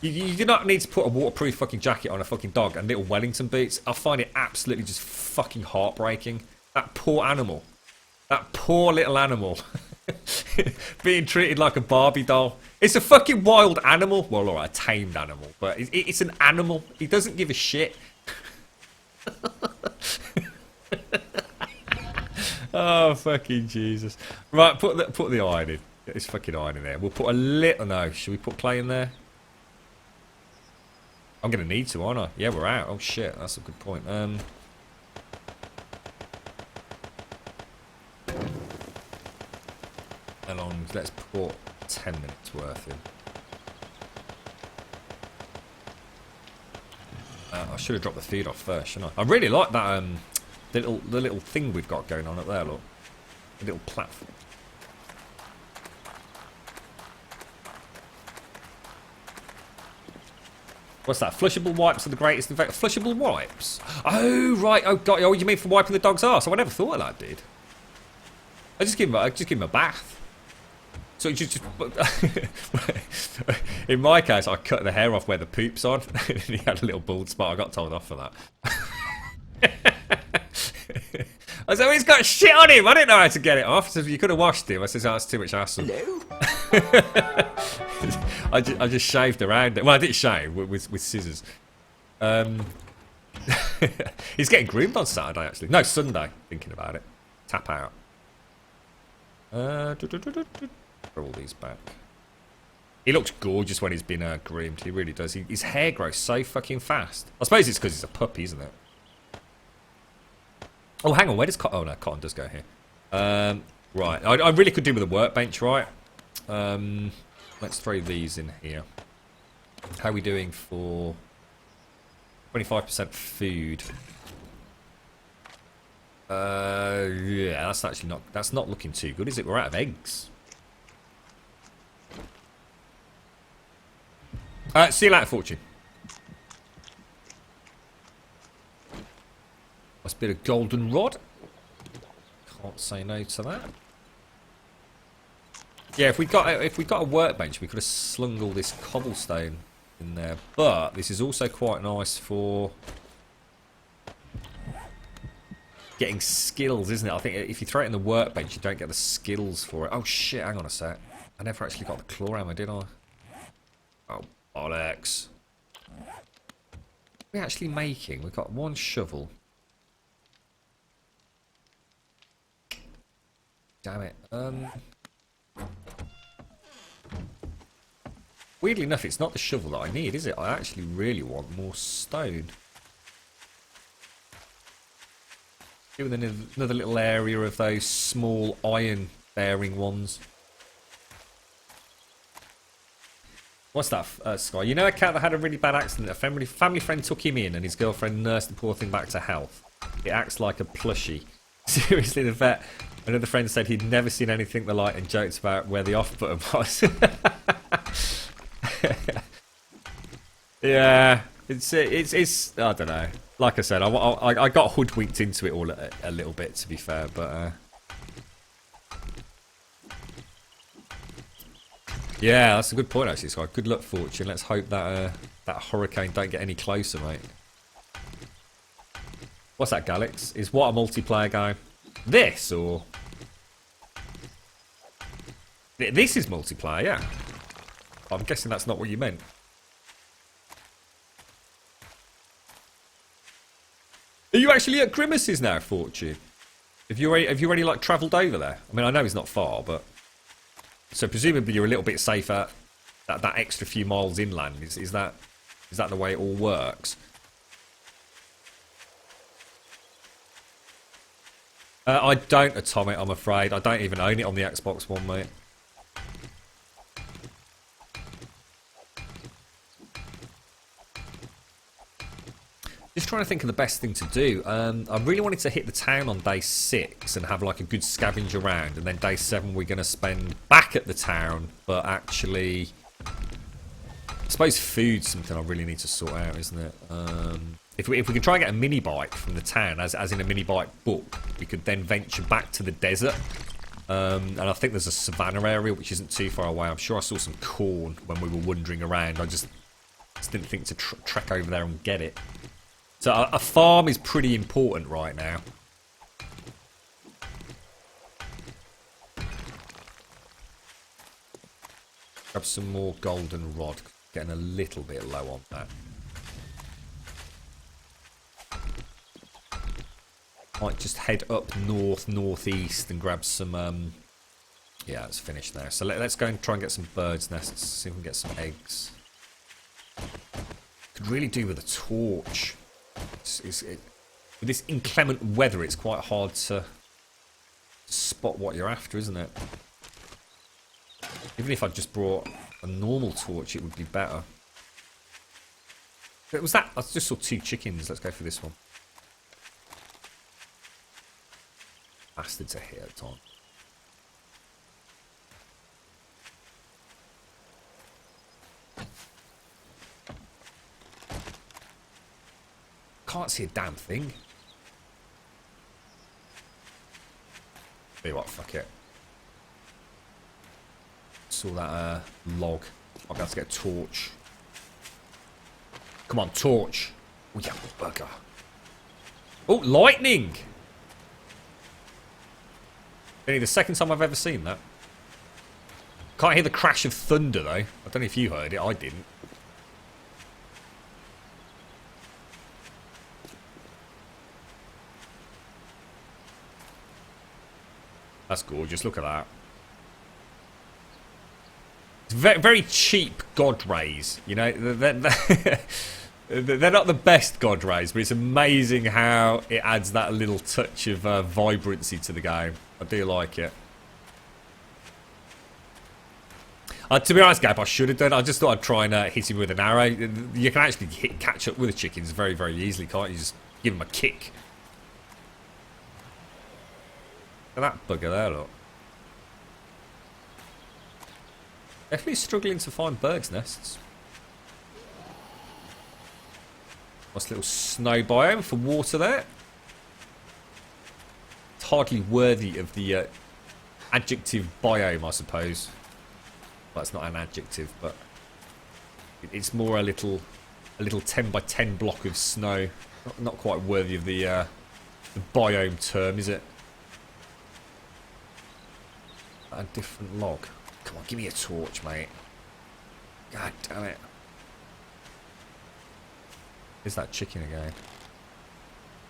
A: You do not need to put a waterproof fucking jacket on a fucking dog and little Wellington boots. I find it absolutely just fucking heartbreaking. That poor animal. That poor little animal. Being treated like a Barbie doll. It's a fucking wild animal. Well, alright, a tamed animal. But it's an animal. He doesn't give a shit. Oh fucking Jesus! Right, put the iron in. Get this fucking iron in there. We'll put a little. No, should we put clay in there? I'm gonna need to, aren't I? Yeah, we're out. Oh shit, that's a good point. How long? Let's put 10 minutes worth in. I should have dropped the feed off first, shouldn't I? I really like that the little thing we've got going on up there. Look, the little platform. What's that? Flushable wipes are the greatest in fact. Flushable wipes? Oh right. Oh god. Oh, you mean for wiping the dog's arse? I never thought of that, dude. I just give him a bath. So just in my case, I cut the hair off where the poop's on. And he had a little bald spot. I got told off for that. I said, well, he's got shit on him. I didn't know how to get it off. So you could have washed him. I said, oh, that's too much hassle.
C: Hello?
A: I just shaved around it. Well, I didn't shave with scissors. He's getting groomed on Saturday, actually. No, Sunday. Thinking about it. Tap out. Throw all these back. He looks gorgeous when he's been groomed. He really does. His hair grows so fucking fast. I suppose it's because he's a puppy, isn't it? Oh, hang on. Where does Cotton... Oh, no. Cotton does go here. Right. I really could do with a workbench, right? Let's throw these in here. How are we doing for 25% food? Yeah, that's actually not... That's not looking too good, is it? We're out of eggs. See you later, Fortune. Nice bit of golden rod. Can't say no to that. Yeah, if we got a workbench, we could have slung all this cobblestone in there. But this is also quite nice for getting skills, isn't it? I think if you throw it in the workbench, you don't get the skills for it. Oh shit! Hang on a sec. I never actually got the claw hammer, did I? Oh bollocks! What are we actually making? We've got one shovel. Damn it. Weirdly enough, it's not the shovel that I need, is it? I actually really want more stone. Give another little area of those small iron-bearing ones. What's that, Sky? You know a cat that had a really bad accident? A family friend took him in and his girlfriend nursed the poor thing back to health. It acts like a plushie. Seriously, the vet... Another friend said he'd never seen anything the like and joked about where the off button was. Yeah, it's I don't know. Like I said, I got hoodwinked into it all a little bit, to be fair, but yeah, that's a good point actually. So good luck, Fortune. Let's hope that that hurricane don't get any closer, mate. What's that, Galix? Is what a multiplayer game? This or this is multiplayer? Yeah. I'm guessing that's not what you meant. Are you actually at Grimace's now, Fortune? Have you already like travelled over there? I mean, I know it's not far, but so presumably you're a little bit safer that extra few miles inland. Is that the way it all works? I don't Atomic, I'm afraid. I don't even own it on the Xbox One, mate. Just trying to think of the best thing to do. I really wanted to hit the town on day 6 and have like a good scavenge around, and then day 7 we're going to spend back at the town, but actually... I suppose food's something I really need to sort out, isn't it? If we could try and get a mini bike from the town, as in a mini bike book, we could then venture back to the desert. And I think there's a savannah area which isn't too far away. I'm sure I saw some corn when we were wandering around. I just didn't think to trek over there and get it. So a farm is pretty important right now. Grab some more golden rod. Getting a little bit low on that. Might just head up northeast and grab some yeah, it's finished there. So let's go and try and get some birds' nests, see if we can get some eggs. Could really do with a torch. With this inclement weather, it's quite hard to spot what you're after, isn't it? Even if I just brought a normal torch, it would be better. Was that? I just saw 2 chickens. Let's go for this one. Bastards are here at the time. Can't see a damn thing. Tell you what, fuck it. Saw that log. I'll be able to get a torch. Come on, torch. Oh, yeah, bugger. Oh, lightning! Only the second time I've ever seen that. Can't hear the crash of thunder, though. I don't know if you heard it. I didn't. That's gorgeous. Look at that. It's very, very cheap god rays. You know, they're not the best god rays, but it's amazing how it adds that little touch of vibrancy to the game. I do like it. To be honest, Gab, I should have done. I just thought I'd try and hit him with an arrow. You can actually catch up with the chickens very, very easily, can't you? Just give them a kick. Look at that bugger there, look. Definitely struggling to find birds' nests. Nice little snow biome for water there. It's hardly worthy of the adjective biome, I suppose. Well, it's not an adjective, but it's more a little 10 by 10 block of snow. Not quite worthy of the biome term, is it? A different log. Come on, give me a torch, mate. God damn it. Is that chicken again?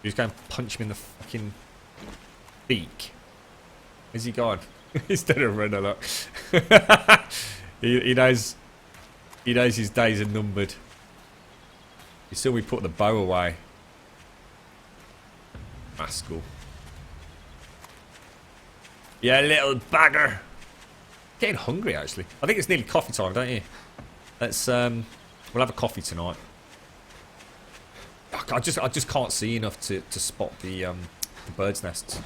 A: You just go and punch him in the fucking beak. Is he gone? Instead of running, look. he knows his days are numbered. You saw me put the bow away. Rascal. Yeah, little bagger. Getting hungry, actually. I think it's nearly coffee time, don't you? Let's we'll have a coffee tonight. I just can't see enough to spot the bird's nests.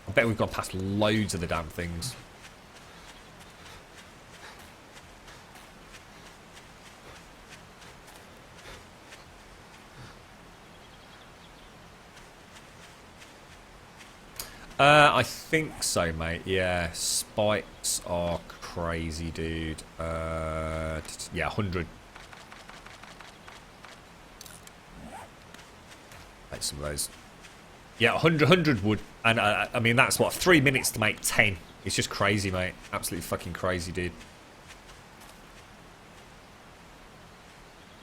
A: I bet we've gone past loads of the damn things. I think so, mate. Yeah, spikes are crazy, dude. Yeah, 100. Make some of those. Yeah, 100 wood. And I mean, that's what, 3 minutes to make 10. It's just crazy, mate. Absolutely fucking crazy, dude.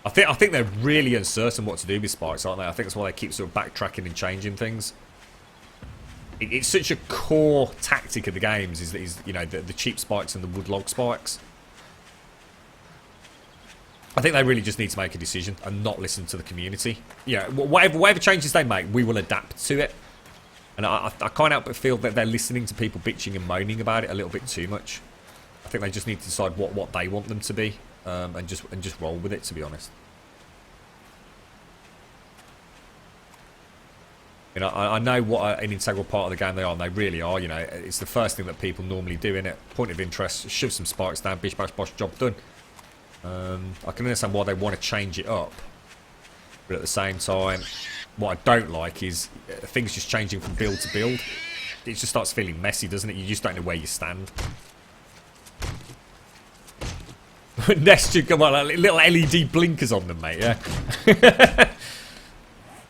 A: I think they're really uncertain what to do with spikes, aren't they? I think that's why they keep sort of backtracking and changing things. It's such a core tactic of the games, is you know, the cheap spikes and the wood log spikes. I think they really just need to make a decision and not listen to the community. Yeah, whatever changes they make, we will adapt to it. And I can't help but feel that they're listening to people bitching and moaning about it a little bit too much. I think they just need to decide what they want them to be, and just roll with it, to be honest. You know, I know what an integral part of the game they are, and they really are. You know, it's the first thing that people normally do, innit? Point of interest, shove some spikes down, bish bash bosh, job done. I can understand why they want to change it up, but at the same time, what I don't like is things just changing from build to build. It just starts feeling messy, doesn't it? You just don't know where you stand. Nest, you come on, like little LED blinkers on them, mate. Yeah.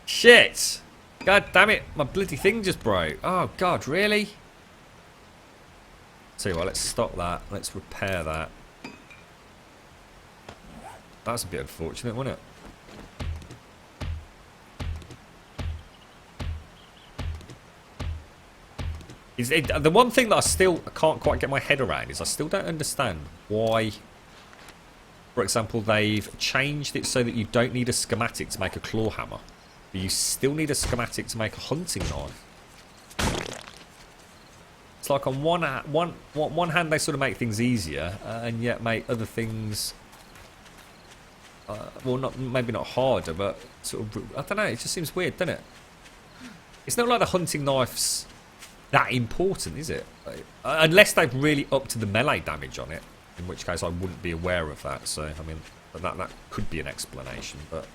A: Shit. God damn it, my bloody thing just broke. Oh god, really? Tell you what, let's stop that. Let's repair that. That's a bit unfortunate, wasn't it? The one thing that I can't quite get my head around is I still don't understand why, for example, they've changed it so that you don't need a schematic to make a claw hammer. But you still need a schematic to make a hunting knife. It's like on one hand they sort of make things easier, and yet make other things well, not maybe not harder, but sort of. I don't know. It just seems weird, doesn't it? It's not like the hunting knife's that important, is it? Unless they've really upped to the melee damage on it, in which case I wouldn't be aware of that. So I mean, that could be an explanation, but.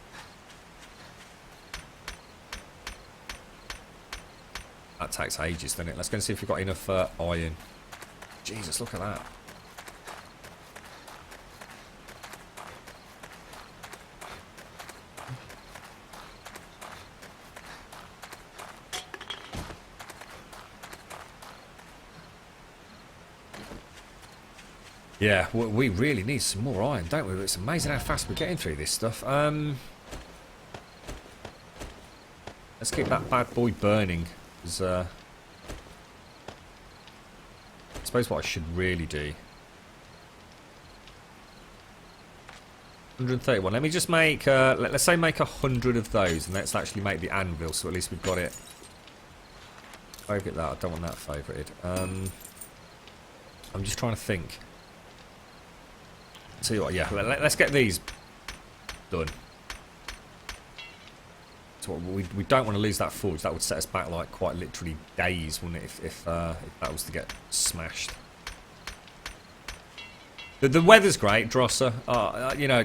A: That takes ages, doesn't it? Let's go and see if we've got enough iron. Jesus, look at that. Yeah, we really need some more iron, don't we? It's amazing how fast we're getting through this stuff. Let's keep that bad boy burning. Because, I suppose what I should really do. 131. Let me just make, let's say make 100 of those, and let's actually make the anvil, so at least we've got it. Favourite that. I don't want that favorited. I'm just trying to think. Tell you what, yeah, let's get these done. So we don't want to lose that forge. That would set us back like quite literally days, wouldn't it? If that was to get smashed. The weather's great, Drosser. You know,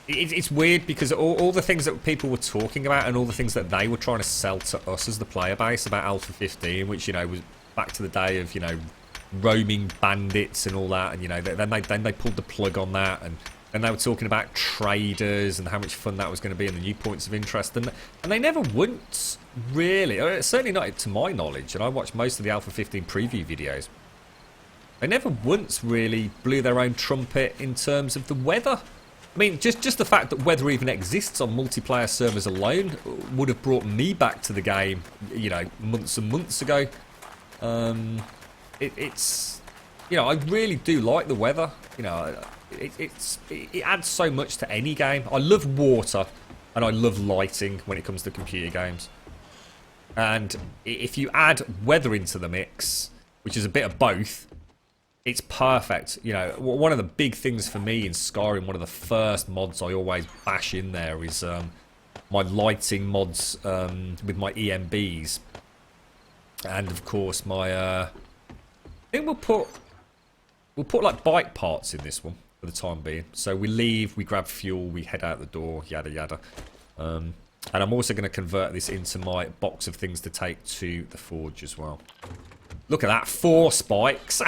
A: it's weird because all the things that people were talking about and all the things that they were trying to sell to us as the player base about Alpha 15, which you know was back to the day of roaming bandits and all that, and then they pulled the plug on that, and they were talking about traders and how much fun that was going to be and the new points of interest, and they never once really, or certainly not to my knowledge, and I watched most of the Alpha 15 preview videos, they never once really blew their own trumpet in terms of the weather. I mean, just the fact that weather even exists on multiplayer servers alone would have brought me back to the game, months and months ago. It's I really do like the weather. It adds so much to any game. I love water and I love lighting when it comes to computer games. And if you add weather into the mix, which is a bit of both, it's perfect. One of the big things for me in Skyrim, one of the first mods I always bash in there is my lighting mods with my EMBs, and of course my. I think we'll put like bike parts in this one for the time being. So we leave, we grab fuel, we head out the door, yada yada. And I'm also going to convert this into my box of things to take to the forge as well. Look at that, 4 spikes.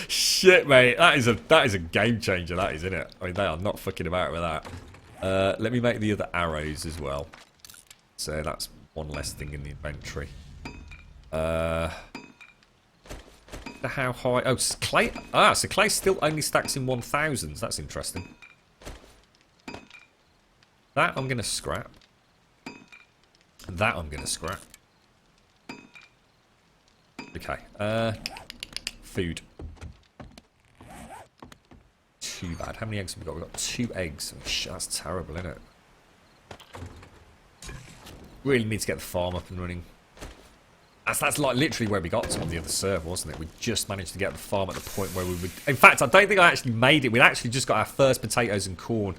A: Shit, mate, that is a game changer. That is, isn't it? I mean, they are not fucking about with that. Let me make the other arrows as well. So that's one less thing in the inventory. How high? Oh, clay. So clay still only stacks in 1000s. That's interesting. That I'm gonna scrap. That I'm gonna scrap. Okay. Food. Too bad. How many eggs have we got? We've got 2 eggs. Oh, shit, that's terrible, isn't it? Really need to get the farm up and running. That's like literally where we got to on the other server, wasn't it? We just managed to get the farm at the point where we would... In fact, I don't think I actually made it. We'd actually just got our first potatoes and corn.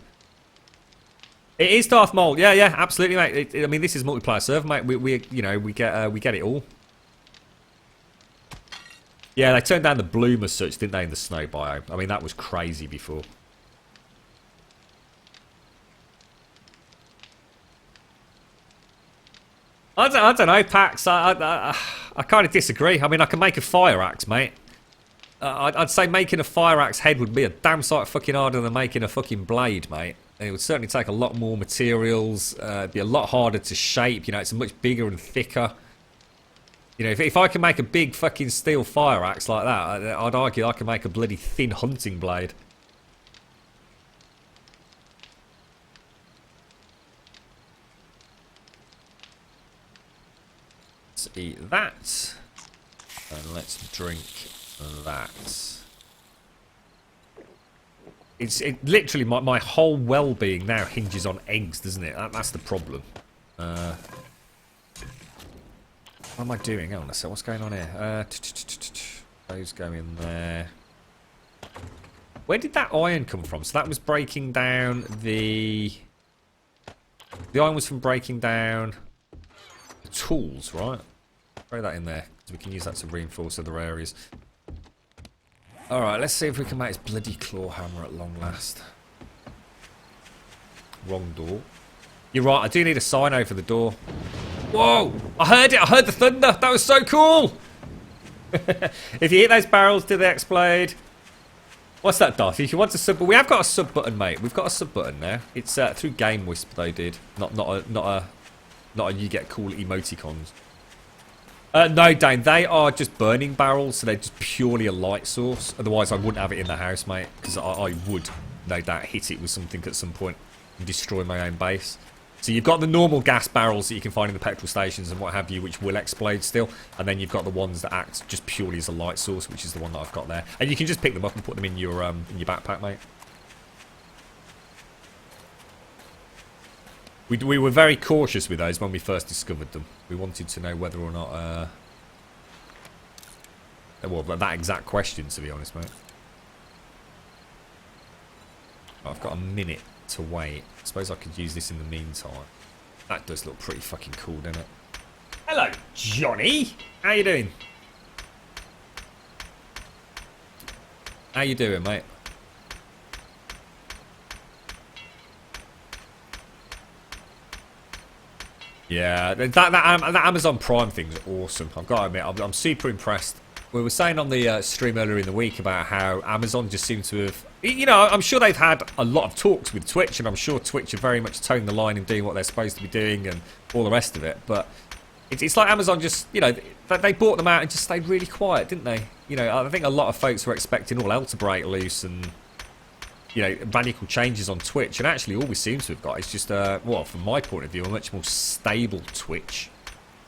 A: It is Darth Maul. Yeah, absolutely, mate. I mean, this is multiplayer server, mate. We get it all. Yeah, they turned down the bloom as such, didn't they, in the snow biome? I mean, that was crazy before. I don't know, Pax. I kind of disagree. I mean, I can make a fire axe, mate. I'd say making a fire axe head would be a damn sight fucking harder than making a fucking blade, mate. And it would certainly take a lot more materials. It'd be a lot harder to shape. It's much bigger and thicker. If I can make a big fucking steel fire axe like that, I'd argue I can make a bloody thin hunting blade. Let's eat that. And let's drink that. It literally, my whole well-being now hinges on eggs, doesn't it? That's the problem. What am I doing? Hang on a sec, what's going on here? Those go in there. Where did that iron come from? So that was breaking down the... The iron was from breaking down the tools, right? Throw that in there, so we can use that to reinforce other areas. Alright, let's see if we can make this bloody claw hammer at long last. Wrong door. You're right, I do need a sign over the door. Whoa! I heard it! I heard the thunder! That was so cool! If you hit those barrels, do they explode? What's that, Darth? If you want a sub... We have got a sub button, mate. We've got a sub button now. It's through Game Wisp they did. Not a you get cool emoticons. No, Dane, they are just burning barrels, so they're just purely a light source. Otherwise, I wouldn't have it in the house, mate, because I would, no doubt, hit it with something at some point and destroy my own base. So you've got the normal gas barrels that you can find in the petrol stations and what have you, which will explode still. And then you've got the ones that act just purely as a light source, which is the one that I've got there. And you can just pick them up and put them in your backpack, mate. We were very cautious with those when we first discovered them. We wanted to know whether or not... well, that exact question, to be honest, mate. I've got a minute to wait. I suppose I could use this in the meantime. That does look pretty fucking cool, doesn't it? Hello, Johnny! How you doing? How you doing, mate? Yeah, that Amazon Prime thing's awesome. I've got to admit, I'm super impressed. We were saying on the stream earlier in the week about how Amazon just seems to have... You know, I'm sure they've had a lot of talks with Twitch, and I'm sure Twitch are very much toeing the line and doing what they're supposed to be doing and all the rest of it. But it's like Amazon just, you know, they bought them out and just stayed really quiet, didn't they? You know, I think a lot of folks were expecting all hell to break loose and, you know, radical changes on Twitch. And actually all we seem to have got is just, well, from my point of view, a much more stable Twitch.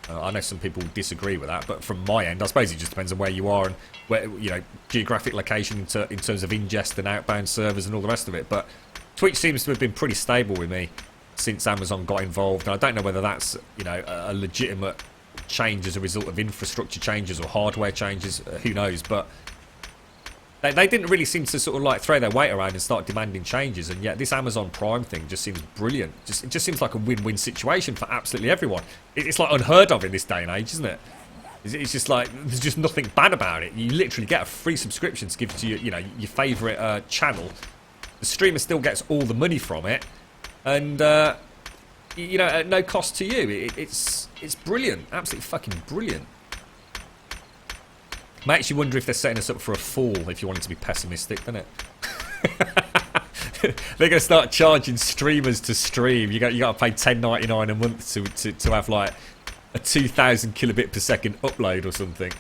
A: I know some people disagree with that, but from my end, I suppose it just depends on where you are and where, you know, geographic location in terms of ingest and outbound servers and all the rest of it. But Twitch seems to have been pretty stable with me since Amazon got involved, and I don't know whether that's, you know, a legitimate change as a result of infrastructure changes or hardware changes. Who knows? But they didn't really seem to sort of like throw their weight around and start demanding changes, and yet this Amazon Prime thing just seems brilliant. It just seems like a win-win situation for absolutely everyone. It's like unheard of in this day and age, isn't it? It's just like there's just nothing bad about it. You literally get a free subscription to give to your, you know, your favourite channel. The streamer still gets all the money from it, and you know, at no cost to you. It's brilliant, absolutely fucking brilliant. Makes you wonder if they're setting us up for a fall, if you wanted to be pessimistic, doesn't it? They're going to start charging streamers to stream. You got to pay $10.99 a month to have like a 2,000 kilobit per second upload or something.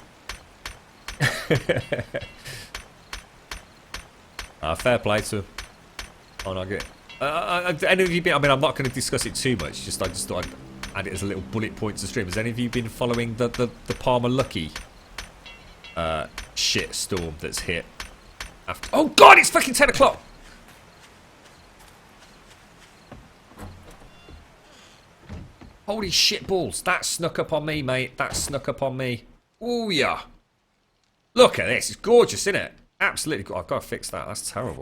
A: Fair play to them. Oh, no, I get it. Any of you been, I mean, I'm not going to discuss it too much. I just thought I'd add it as a little bullet point to stream. Has any of you been following the Palmer Lucky shit storm that's hit after... Oh god, it's fucking 10 o'clock! Holy shit balls, that snuck up on me, mate. That snuck up on me. Oh yeah. Look at this, it's gorgeous, isn't it? Absolutely. I've got to fix that, that's terrible.